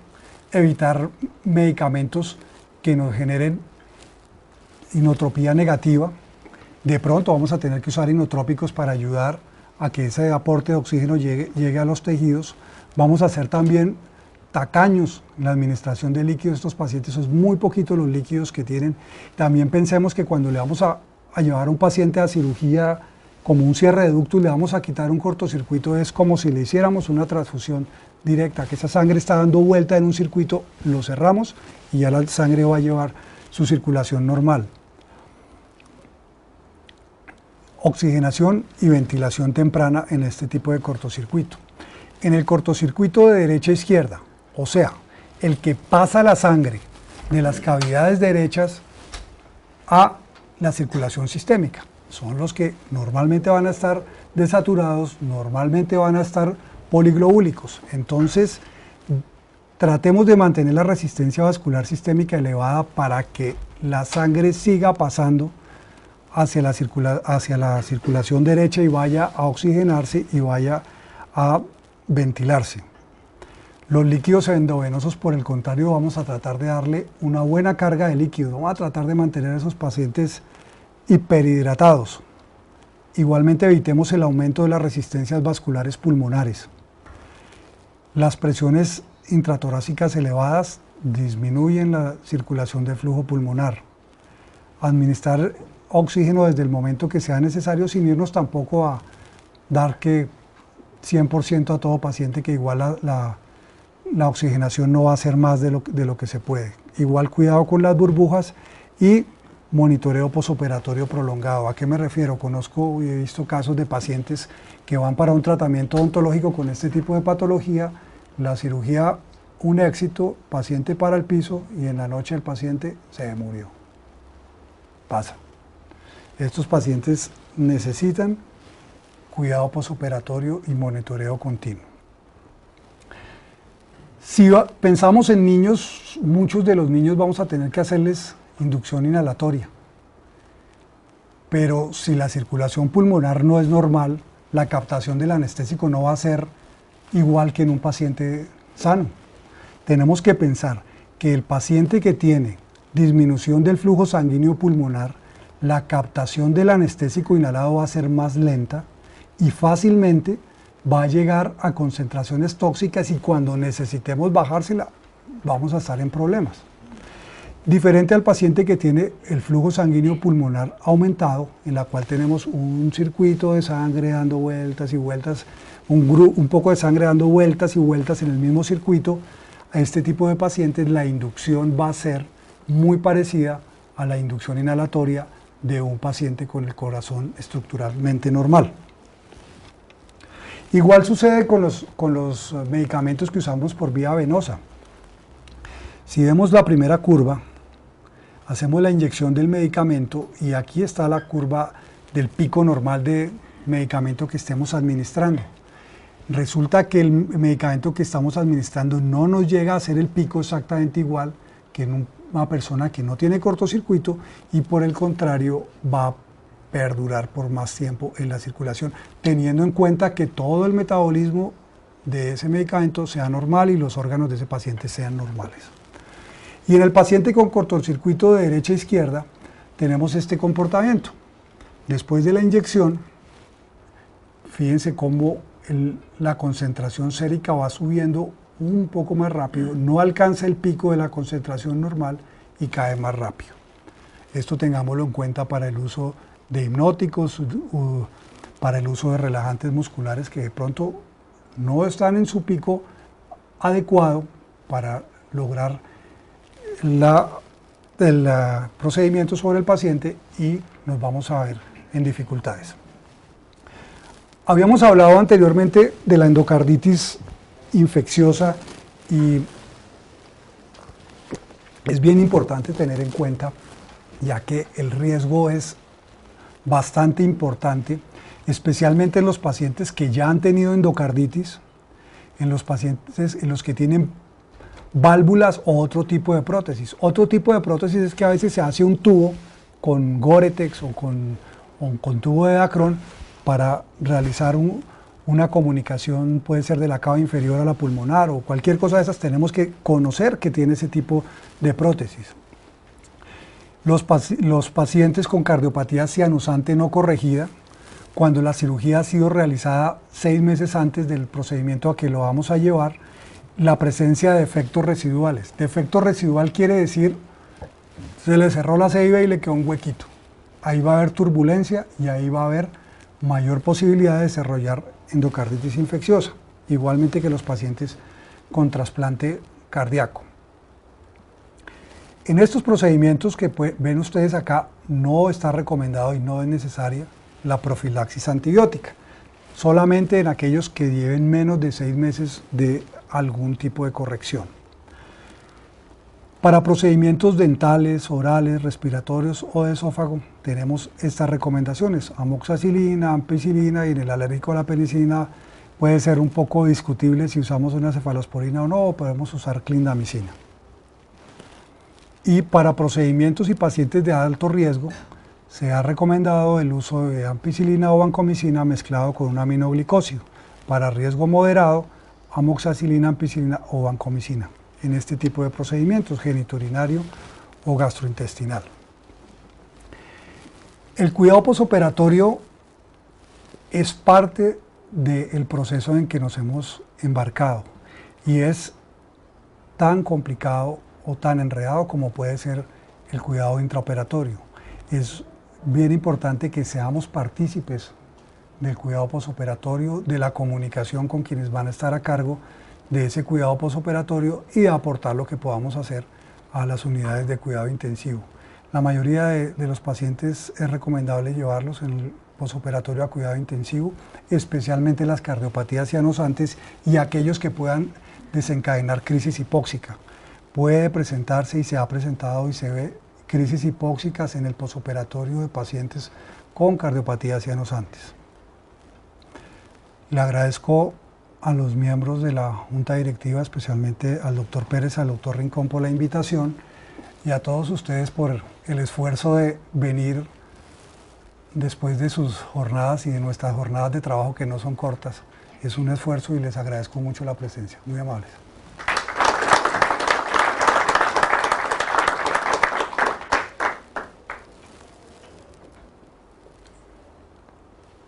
[SPEAKER 2] evitar medicamentos que nos generen inotropía negativa. De pronto vamos a tener que usar inotrópicos para ayudar a que ese aporte de oxígeno llegue a los tejidos. Vamos a ser también tacaños en la administración de líquidos. Estos pacientes son muy poquitos los líquidos que tienen. También pensemos que cuando le vamos a llevar a un paciente a cirugía como un cierre de ductus, le vamos a quitar un cortocircuito, es como si le hiciéramos una transfusión directa, que esa sangre está dando vuelta en un circuito, lo cerramos y ya la sangre va a llevar su circulación normal. Oxigenación y ventilación temprana en este tipo de cortocircuito. En el cortocircuito de derecha a izquierda, o sea, el que pasa la sangre de las cavidades derechas a la circulación sistémica, son los que normalmente van a estar desaturados, normalmente van a estar poliglobúlicos. Entonces, tratemos de mantener la resistencia vascular sistémica elevada para que la sangre siga pasando hacia la circulación derecha y vaya a oxigenarse y vaya a ventilarse. Los líquidos endovenosos, por el contrario, vamos a tratar de darle una buena carga de líquido, vamos a tratar de mantener a esos pacientes hiperhidratados. Igualmente evitemos el aumento de las resistencias vasculares pulmonares. Las presiones intratorácicas elevadas disminuyen la circulación de flujo pulmonar. Administrar oxígeno desde el momento que sea necesario, sin irnos tampoco a dar que 100% a todo paciente, que igual la oxigenación no va a ser más de lo que se puede. Igual cuidado con las burbujas y monitoreo posoperatorio prolongado. ¿A qué me refiero? Conozco y he visto casos de pacientes que van para un tratamiento odontológico con este tipo de patología, la cirugía un éxito, paciente para el piso y en la noche el paciente se murió. Pasa. Estos pacientes necesitan cuidado posoperatorio y monitoreo continuo. Si pensamos en niños, muchos de los niños vamos a tener que hacerles inducción inhalatoria. Pero si la circulación pulmonar no es normal, la captación del anestésico no va a ser igual que en un paciente sano. Tenemos que pensar que el paciente que tiene disminución del flujo sanguíneo pulmonar, la captación del anestésico inhalado va a ser más lenta y fácilmente va a llegar a concentraciones tóxicas, y cuando necesitemos bajársela vamos a estar en problemas. Diferente al paciente que tiene el flujo sanguíneo pulmonar aumentado, en la cual tenemos un circuito de sangre dando vueltas y vueltas, un poco de sangre dando vueltas y vueltas en el mismo circuito. A este tipo de pacientes la inducción va a ser muy parecida a la inducción inhalatoria de un paciente con el corazón estructuralmente normal. Igual sucede con los medicamentos que usamos por vía venosa. Si vemos la primera curva, hacemos la inyección del medicamento y aquí está la curva del pico normal de medicamento que estemos administrando. Resulta que el medicamento que estamos administrando no nos llega a hacer el pico exactamente igual que en una persona que no tiene cortocircuito, y por el contrario va a perdurar por más tiempo en la circulación, teniendo en cuenta que todo el metabolismo de ese medicamento sea normal y los órganos de ese paciente sean normales. Y en el paciente con cortocircuito de derecha a izquierda tenemos este comportamiento. Después de la inyección, fíjense cómo la concentración sérica va subiendo un poco más rápido, no alcanza el pico de la concentración normal y cae más rápido. Esto tengámoslo en cuenta para el uso de hipnóticos, para el uso de relajantes musculares que de pronto no están en su pico adecuado para lograr el procedimiento sobre el paciente y nos vamos a ver en dificultades. Habíamos hablado anteriormente de la endocarditis infecciosa y es bien importante tener en cuenta, ya que el riesgo es bastante importante, especialmente en los pacientes que ya han tenido endocarditis, en los pacientes en los que tienen válvulas o otro tipo de prótesis. Otro tipo de prótesis es que a veces se hace un tubo con Gore-Tex o con tubo de Dacron para realizar una comunicación, puede ser de la cava inferior a la pulmonar o cualquier cosa de esas. Tenemos que conocer que tiene ese tipo de prótesis. Los pacientes con cardiopatía cianusante no corregida, cuando la cirugía ha sido realizada 6 meses antes del procedimiento a que lo vamos a llevar, la presencia de defectos residuales. Defecto residual quiere decir, se le cerró la cévula y le quedó un huequito. Ahí va a haber turbulencia y ahí va a haber mayor posibilidad de desarrollar endocarditis infecciosa, igualmente que los pacientes con trasplante cardíaco. En estos procedimientos que ven ustedes acá, no está recomendado y no es necesaria la profilaxis antibiótica, solamente en aquellos que lleven menos de 6 meses de algún tipo de corrección. Para procedimientos dentales, orales, respiratorios o de esófago, tenemos estas recomendaciones: amoxicilina, ampicilina, y en el alérgico a la penicilina puede ser un poco discutible si usamos una cefalosporina o no, o podemos usar clindamicina. Y para procedimientos y pacientes de alto riesgo, se ha recomendado el uso de ampicilina o vancomicina mezclado con un aminoglicósido. Para riesgo moderado, amoxicilina, ampicilina o vancomicina en este tipo de procedimientos, genitourinario o gastrointestinal. El cuidado posoperatorio es parte del proceso en que nos hemos embarcado y es tan complicado o tan enredado como puede ser el cuidado intraoperatorio. Es bien importante que seamos partícipes del cuidado posoperatorio, de la comunicación con quienes van a estar a cargo de ese cuidado posoperatorio y de aportar lo que podamos hacer a las unidades de cuidado intensivo. La mayoría de los pacientes es recomendable llevarlos en el posoperatorio a cuidado intensivo, especialmente las cardiopatías cianosantes y aquellos que puedan desencadenar crisis hipóxica. Puede presentarse y se ha presentado y se ve crisis hipóxicas en el posoperatorio de pacientes con cardiopatías cianosantes. Le agradezco a los miembros de la Junta Directiva, especialmente al doctor Pérez, al doctor Rincón por la invitación y a todos ustedes por el esfuerzo de venir después de sus jornadas y de nuestras jornadas de trabajo que no son cortas. Es un esfuerzo y les agradezco mucho la presencia. Muy amables.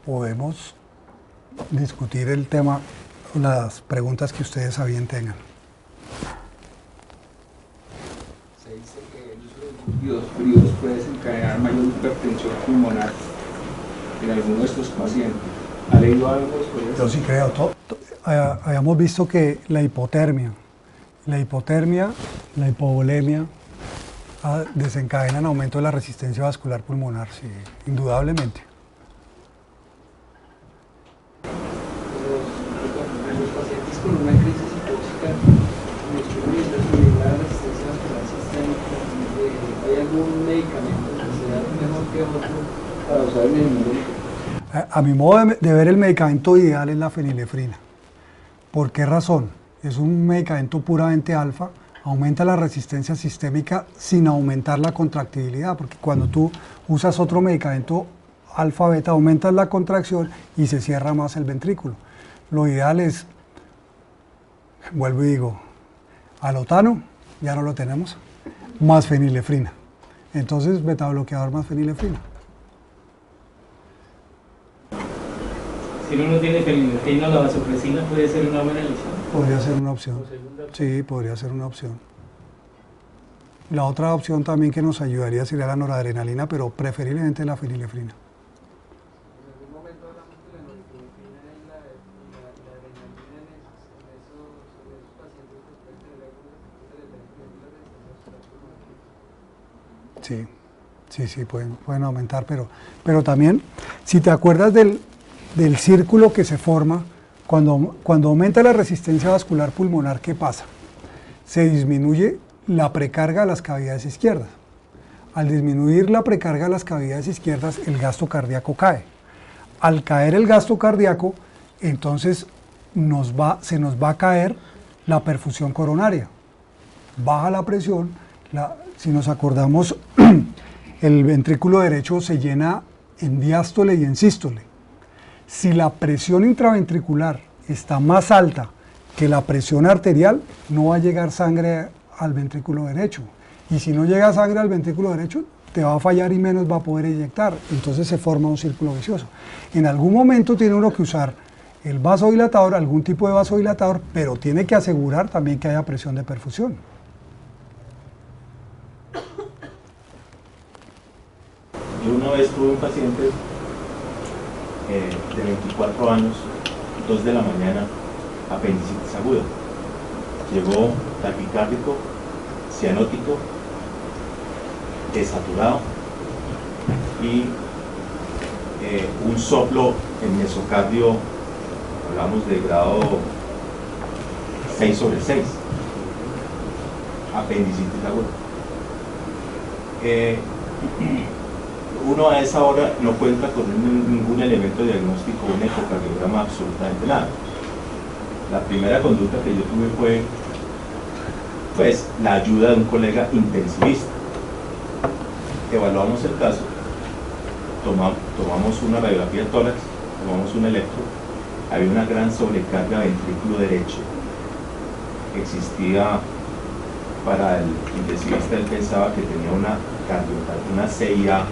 [SPEAKER 2] Podemos discutir el tema, las preguntas que ustedes sabían tengan.
[SPEAKER 3] Se dice que el uso de líquidos fríos puede desencadenar mayor hipertensión pulmonar en algunos de estos pacientes. ¿Ha leído algo sobre eso?
[SPEAKER 2] Yo sí creo. Habíamos visto que la hipotermia, la hipovolemia desencadenan aumento de la resistencia vascular pulmonar, sí, indudablemente.
[SPEAKER 3] Los pacientes con una crisis hipóxica, la resistencia vascular sistémica, ¿hay algún medicamento que sea mejor que otro para usar en el mundo?
[SPEAKER 2] A mi modo de ver, el medicamento ideal es la fenilefrina. ¿Por qué razón? Es un medicamento puramente alfa, aumenta la resistencia sistémica sin aumentar la contractibilidad, porque cuando tú usas otro medicamento alfa-beta, aumentas la contracción y se cierra más el ventrículo. Lo ideal es, vuelvo y digo, alotano, ya no lo tenemos, más fenilefrina. Entonces, betabloqueador más fenilefrina.
[SPEAKER 4] Si uno no tiene fenilefrina, la vasopresina puede ser una buena elección.
[SPEAKER 2] Podría ser una opción. Sí, podría ser una opción. La otra opción también que nos ayudaría sería la noradrenalina, pero preferiblemente la fenilefrina.
[SPEAKER 3] En algún momento hablamos de la norepinefrina y la adrenalina en esos pacientes que pueden tener algunos efectos de la resistencia vascular pulmonar.
[SPEAKER 2] Sí, pueden aumentar, pero también, si te acuerdas del círculo que se forma, cuando aumenta la resistencia vascular pulmonar, ¿qué pasa? Se disminuye la precarga a las cavidades izquierdas. Al disminuir la precarga a las cavidades izquierdas, el gasto cardíaco cae. Al caer el gasto cardíaco, entonces se nos va a caer la perfusión coronaria. Baja la presión, si nos acordamos, el ventrículo derecho se llena en diástole y en sístole. Si la presión intraventricular está más alta que la presión arterial, no va a llegar sangre al ventrículo derecho. Y si no llega sangre al ventrículo derecho, te va a fallar y menos va a poder inyectar. Entonces se forma un círculo vicioso. En algún momento tiene uno que usar el vasodilatador, algún tipo de vasodilatador, pero tiene que asegurar también que haya presión de perfusión.
[SPEAKER 5] Yo una vez tuve un paciente de 24 años, 2 de la mañana, apendicitis aguda. Llegó taquicárdico, cianótico, desaturado y un soplo en mesocardio, hablamos de grado 6/6, apendicitis aguda. Uno a esa hora no cuenta con ningún elemento diagnóstico, un ecocardiograma, absolutamente nada. La primera conducta que yo tuve fue pues la ayuda de un colega intensivista. Evaluamos el caso, tomamos una radiografía de tórax, tomamos un electro, había una gran sobrecarga ventrículo derecho. Existía, para el intensivista, él pensaba que tenía una CIA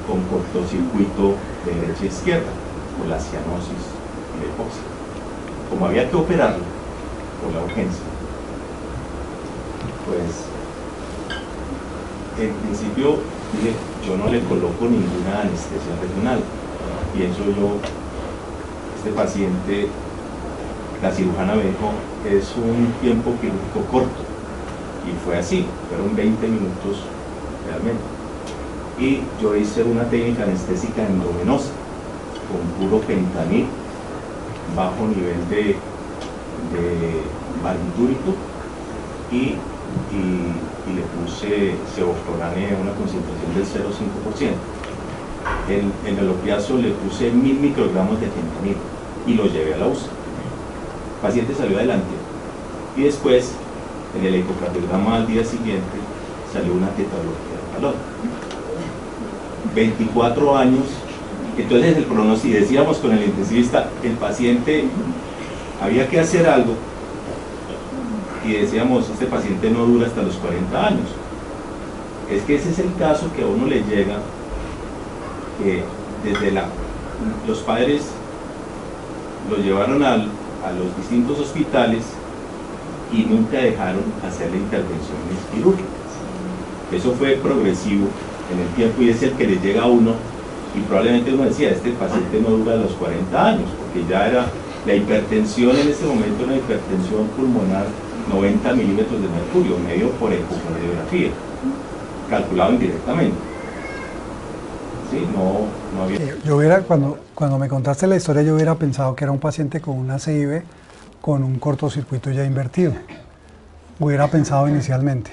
[SPEAKER 5] con cortocircuito de derecha a izquierda, por la cianosis y la hipoxia. Como había que operarlo por la urgencia, pues en principio dije, yo no le coloco ninguna anestesia regional. Pienso yo, este paciente, la cirujana me dijo, es un tiempo quirúrgico corto. Y fue así, fueron 20 minutos realmente. Y yo hice una técnica anestésica endovenosa, con puro fentanil, bajo nivel de barbitúrico, y le puse sevoflurane a una concentración del 0,5%. En el opiáceo le puse 1000 microgramos de fentanil y lo llevé a la UCI. El paciente salió adelante y después, en el ecocardiograma al día siguiente, salió una tetralogía de Fallot. 24 años, entonces el pronóstico, decíamos con el intensivista, el paciente, había que hacer algo, y decíamos, este paciente no dura hasta los 40 años. Es que ese es el caso que a uno le llega, que desde los padres lo llevaron a los distintos hospitales y nunca dejaron hacerle intervenciones quirúrgicas. Eso fue progresivo en el tiempo y es el que le llega a uno, y probablemente uno decía, este paciente no dura los 40 años, porque ya era la hipertensión en ese momento, una hipertensión pulmonar 90 milímetros de mercurio, medio por ecocardiografía, calculado indirectamente. Sí, no había...
[SPEAKER 2] Yo cuando me contaste la historia, yo hubiera pensado que era un paciente con una CIB con un cortocircuito ya invertido. Hubiera pensado inicialmente.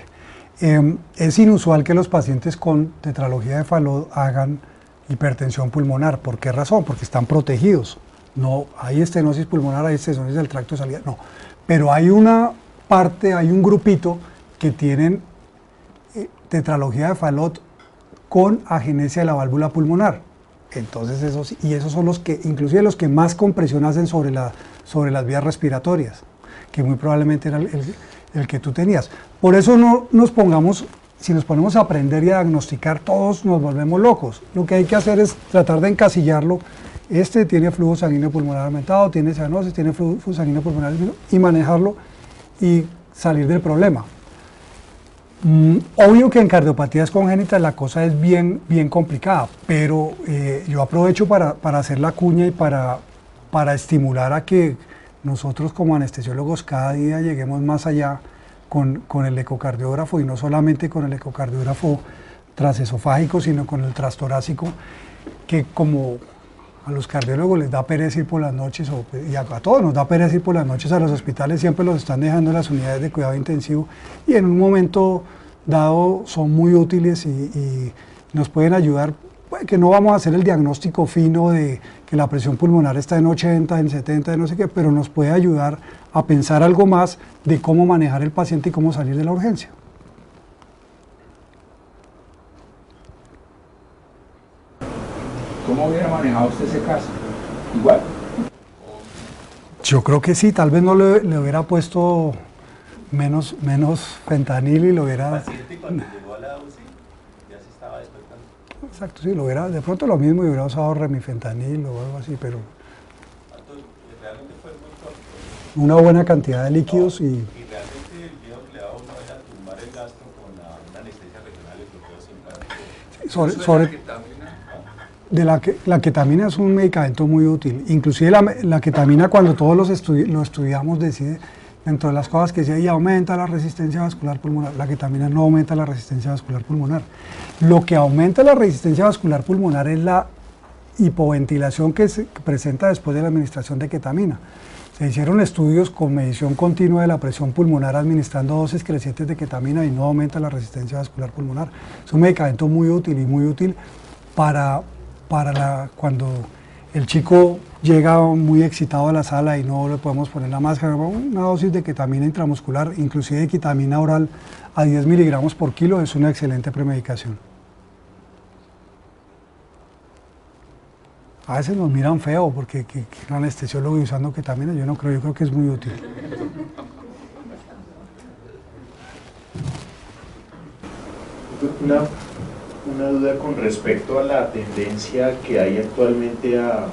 [SPEAKER 2] Es inusual que los pacientes con tetralogía de Fallot hagan hipertensión pulmonar. ¿Por qué razón? Porque están protegidos. No hay estenosis pulmonar, hay estenosis del tracto de salida, no. Pero hay una parte, hay un grupito que tienen tetralogía de Fallot con agenesia de la válvula pulmonar. Entonces esos son los que, inclusive los que más compresión hacen sobre las vías respiratorias, que muy probablemente era el que tú tenías. Por eso no nos pongamos, si nos ponemos a aprender y a diagnosticar, todos nos volvemos locos. Lo que hay que hacer es tratar de encasillarlo. Este tiene flujo sanguíneo pulmonar aumentado, tiene cianosis, tiene flujo sanguíneo pulmonar disminuido, y manejarlo y salir del problema. Obvio que en cardiopatías congénitas la cosa es bien complicada, pero yo aprovecho para hacer la cuña y para estimular a que nosotros como anestesiólogos cada día lleguemos más allá con el ecocardiógrafo, y no solamente con el ecocardiógrafo transesofágico, sino con el transtorácico, que como a los cardiólogos les da pereza ir por las noches, y a todos nos da pereza ir por las noches a los hospitales, siempre los están dejando en las unidades de cuidado intensivo, y en un momento dado son muy útiles y nos pueden ayudar, que no vamos a hacer el diagnóstico fino de que la presión pulmonar está en 80, en 70, en no sé qué, pero nos puede ayudar a pensar algo más de cómo manejar el paciente y cómo salir de la urgencia.
[SPEAKER 6] ¿Cómo hubiera manejado usted ese caso? ¿Igual?
[SPEAKER 2] Yo creo que sí, tal vez no le hubiera puesto menos fentanil y lo hubiera...
[SPEAKER 5] El paciente cuando llegó a la UCI ya se estaba despertando.
[SPEAKER 2] Exacto, sí, lo hubiera, de pronto lo mismo, y hubiera usado remifentanil o algo así, pero
[SPEAKER 5] Realmente fue muy corto.
[SPEAKER 2] una buena cantidad de líquidos y...
[SPEAKER 5] Y realmente el miedo que le daba a uno era tumbar el gastro con una anestesia regional y bloqueo simpático.
[SPEAKER 2] La ketamina es un medicamento muy útil. Inclusive la ketamina, cuando todos lo estudiamos, decide, dentro de las cosas que decía, y aumenta la resistencia vascular pulmonar. La ketamina no aumenta la resistencia vascular pulmonar. Lo que aumenta la resistencia vascular pulmonar es la hipoventilación que se presenta después de la administración de ketamina. Se hicieron estudios con medición continua de la presión pulmonar administrando dosis crecientes de ketamina y no aumenta la resistencia vascular pulmonar. Es un medicamento muy útil, y muy útil para cuando el chico llega muy excitado a la sala y no le podemos poner la máscara. Una dosis de ketamina intramuscular, inclusive de ketamina oral a 10 miligramos por kilo, es una excelente premedicación. A veces nos miran feo porque que un anestesiólogo usando ketamina, yo creo que es muy útil.
[SPEAKER 1] Una duda con respecto a la tendencia que hay actualmente a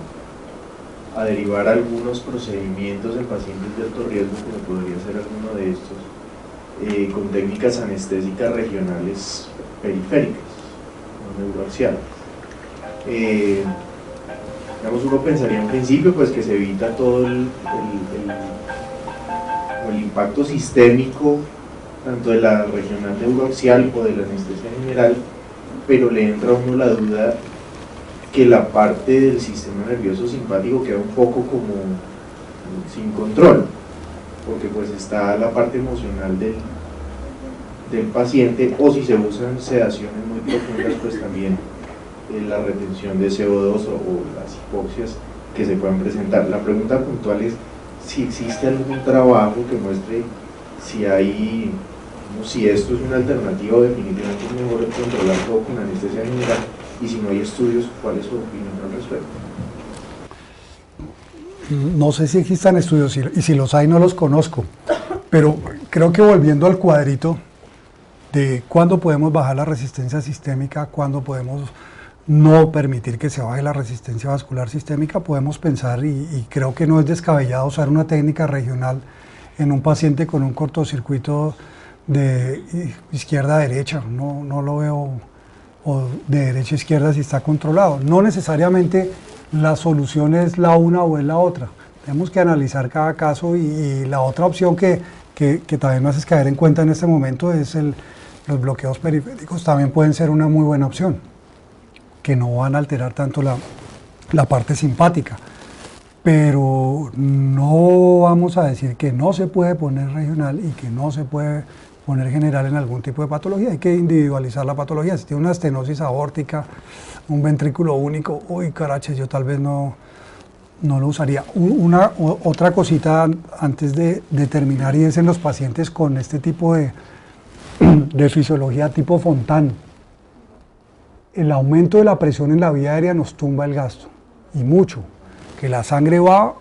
[SPEAKER 1] derivar algunos procedimientos en pacientes de alto riesgo, como podría ser alguno de estos, con técnicas anestésicas regionales periféricas, no neuroaxiales. Digamos, uno pensaría en principio pues que se evita todo el impacto sistémico tanto de la regional neuroaxial o de la anestesia general, pero le entra a uno la duda que la parte del sistema nervioso simpático queda un poco como sin control, porque pues está la parte emocional del paciente, o si se usan sedaciones muy profundas, pues también la retención de CO2 o las hipoxias que se puedan presentar. La pregunta puntual es si existe algún trabajo que muestre si esto es una alternativa o definitivamente es mejor controlar todo con anestesia general, y si no hay estudios, ¿cuál es su opinión al respecto?
[SPEAKER 2] No sé si existan estudios, y si los hay no los conozco, pero creo que volviendo al cuadrito de cuándo podemos bajar la resistencia sistémica, cuándo podemos no permitir que se baje la resistencia vascular sistémica, podemos pensar, y creo que no es descabellado usar una técnica regional en un paciente con un cortocircuito de izquierda a derecha, no lo veo, o de derecha a izquierda si está controlado. No necesariamente la solución es la una o es la otra, tenemos que analizar cada caso, y la otra opción que también me haces caer en cuenta en este momento es los bloqueos periféricos. También pueden ser una muy buena opción, que no van a alterar tanto la parte simpática, pero no vamos a decir que no se puede poner regional y que no se puede poner general en algún tipo de patología. Hay que individualizar la patología. Si tiene una estenosis aórtica, un ventrículo único, uy, carache, yo tal vez no lo usaría. Otra cosita antes de terminar, y es en los pacientes con este tipo de fisiología tipo Fontán. El aumento de la presión en la vía aérea nos tumba el gasto, y mucho, que la sangre va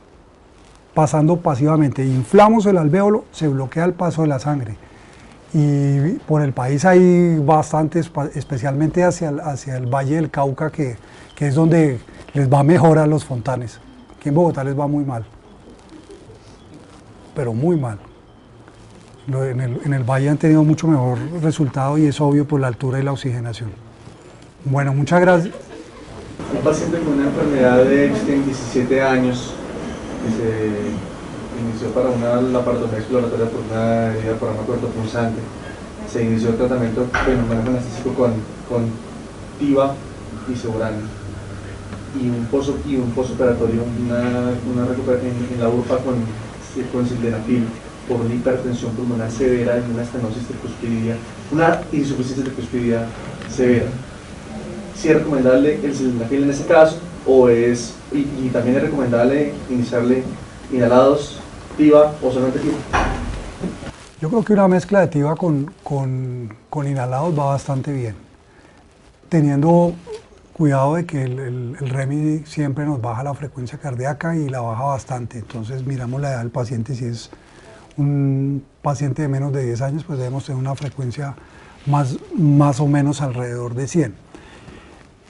[SPEAKER 2] pasando pasivamente. Inflamos el alvéolo, se bloquea el paso de la sangre, y por el país hay bastantes, especialmente hacia el Valle del Cauca, que es donde les va mejor a los Fontanes. Aquí en Bogotá les va muy mal, pero muy mal. En el valle han tenido mucho mejor resultado y es obvio por la altura y la oxigenación. Bueno, muchas gracias.
[SPEAKER 7] Un paciente con una enfermedad de Epstein, 17 años, que se inició para una laparotomía exploratoria por una herida por una cortopunzante. Se inició el tratamiento con manejo anestésico con Tiva y Seurana. Y un postoperatorio, una recuperación en la URPA con sildenafil por una hipertensión pulmonar severa y una estenosis tricuspidia, una insuficiencia tricuspidia severa. ¿Sí es recomendable el sildenafil en ese caso? Y también es recomendable iniciarle inhalados, Tiva o solamente Tiva?
[SPEAKER 2] Yo creo que una mezcla de Tiva con inhalados va bastante bien, teniendo cuidado de que el Remedy siempre nos baja la frecuencia cardíaca y la baja bastante. Entonces miramos la edad del paciente. Si es un paciente de menos de 10 años, pues debemos tener una frecuencia más o menos alrededor de 100.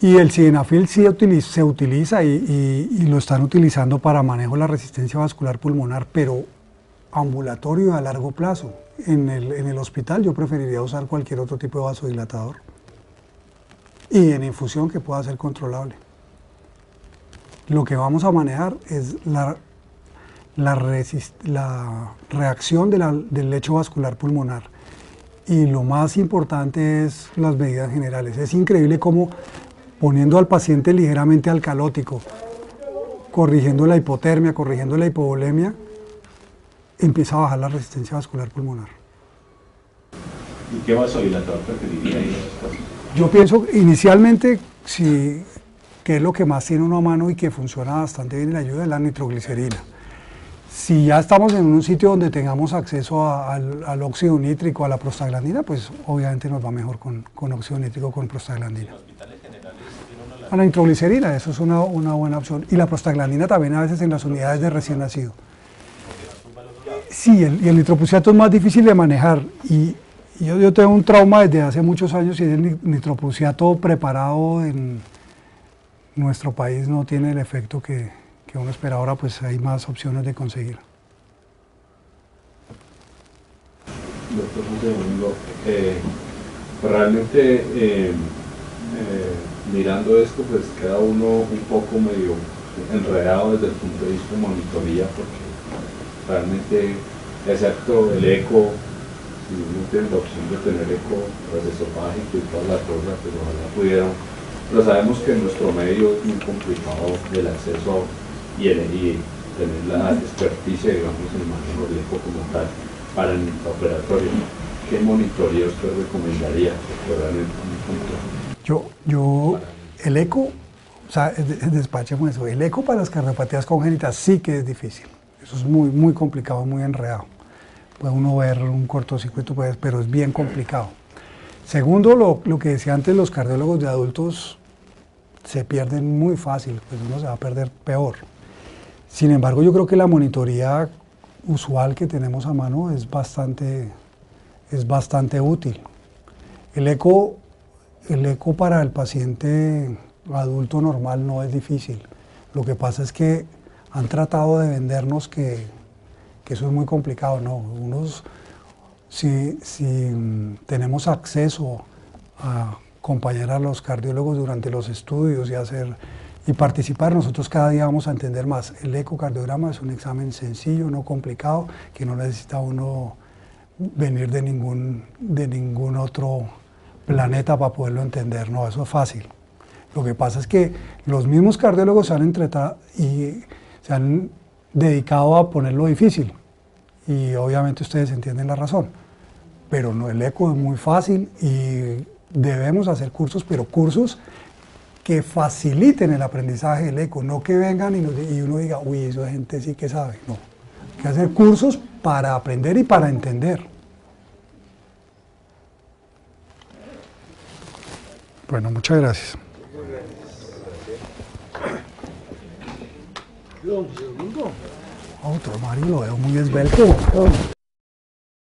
[SPEAKER 2] Y el sildenafil sí se utiliza y lo están utilizando para manejo de la resistencia vascular pulmonar, pero ambulatorio a largo plazo. En el hospital yo preferiría usar cualquier otro tipo de vasodilatador. Y en infusión que pueda ser controlable. Lo que vamos a manejar es la reacción del lecho vascular pulmonar. Y lo más importante es las medidas generales. Es increíble cómo poniendo al paciente ligeramente alcalótico, corrigiendo la hipotermia, corrigiendo la hipovolemia, empieza a bajar la resistencia vascular pulmonar.
[SPEAKER 5] ¿Y qué vasodilatador preferiría en esos casos?
[SPEAKER 2] Yo pienso inicialmente que es lo que más tiene uno a mano y que funciona bastante bien en la ayuda de la nitroglicerina. Si ya estamos en un sitio donde tengamos acceso al óxido nítrico, a la prostaglandina, pues obviamente nos va mejor con óxido nítrico, con prostaglandina. A la nitroglicerina, eso es una buena opción. Y la prostaglandina también a veces en las unidades de recién nacido. Sí, y el nitroprusiato es más difícil de manejar. Y yo tengo un trauma desde hace muchos años y el nitroprusiato preparado en nuestro país no tiene el efecto que uno espera. Ahora pues hay más opciones de conseguir.
[SPEAKER 8] Doctor José Domingo, realmente mirando esto pues queda uno un poco medio enredado desde el punto de vista de monitoría, porque realmente excepto el eco, si uno tiene la opción de tener eco transesofágico y todas las cosas, pues ojalá pudieran, pero sabemos que en nuestro medio es muy complicado el acceso y tener la experticia, digamos, en el manejo del eco como tal para el intraoperatorio. ¿Qué monitoría usted recomendaría? Porque realmente es muy complejo.
[SPEAKER 2] El eco, o sea, despachemos eso, el eco para las cardiopatías congénitas sí que es difícil. Eso es muy, muy complicado, muy enredado. Puede uno ver un cortocircuito, pero es bien complicado. Segundo, lo que decía antes, los cardiólogos de adultos se pierden muy fácil, pues uno se va a perder peor. Sin embargo, yo creo que la monitoría usual que tenemos a mano es bastante útil. El eco para el paciente adulto normal no es difícil. Lo que pasa es que han tratado de vendernos que eso es muy complicado. No, si tenemos acceso a acompañar a los cardiólogos durante los estudios y participar, nosotros cada día vamos a entender más. El ecocardiograma es un examen sencillo, no complicado, que no necesita uno venir de ningún otro planeta para poderlo entender. No, eso es fácil. Lo que pasa es que los mismos cardiólogos se han dedicado a ponerlo difícil y obviamente ustedes entienden la razón, pero no, el eco es muy fácil y debemos hacer cursos, pero cursos que faciliten el aprendizaje del eco, no que vengan y uno diga, uy, esa gente sí que sabe. No, hay que hacer cursos para aprender y para entender. Bueno, muchas gracias. Otro Mario, lo veo muy esbelto.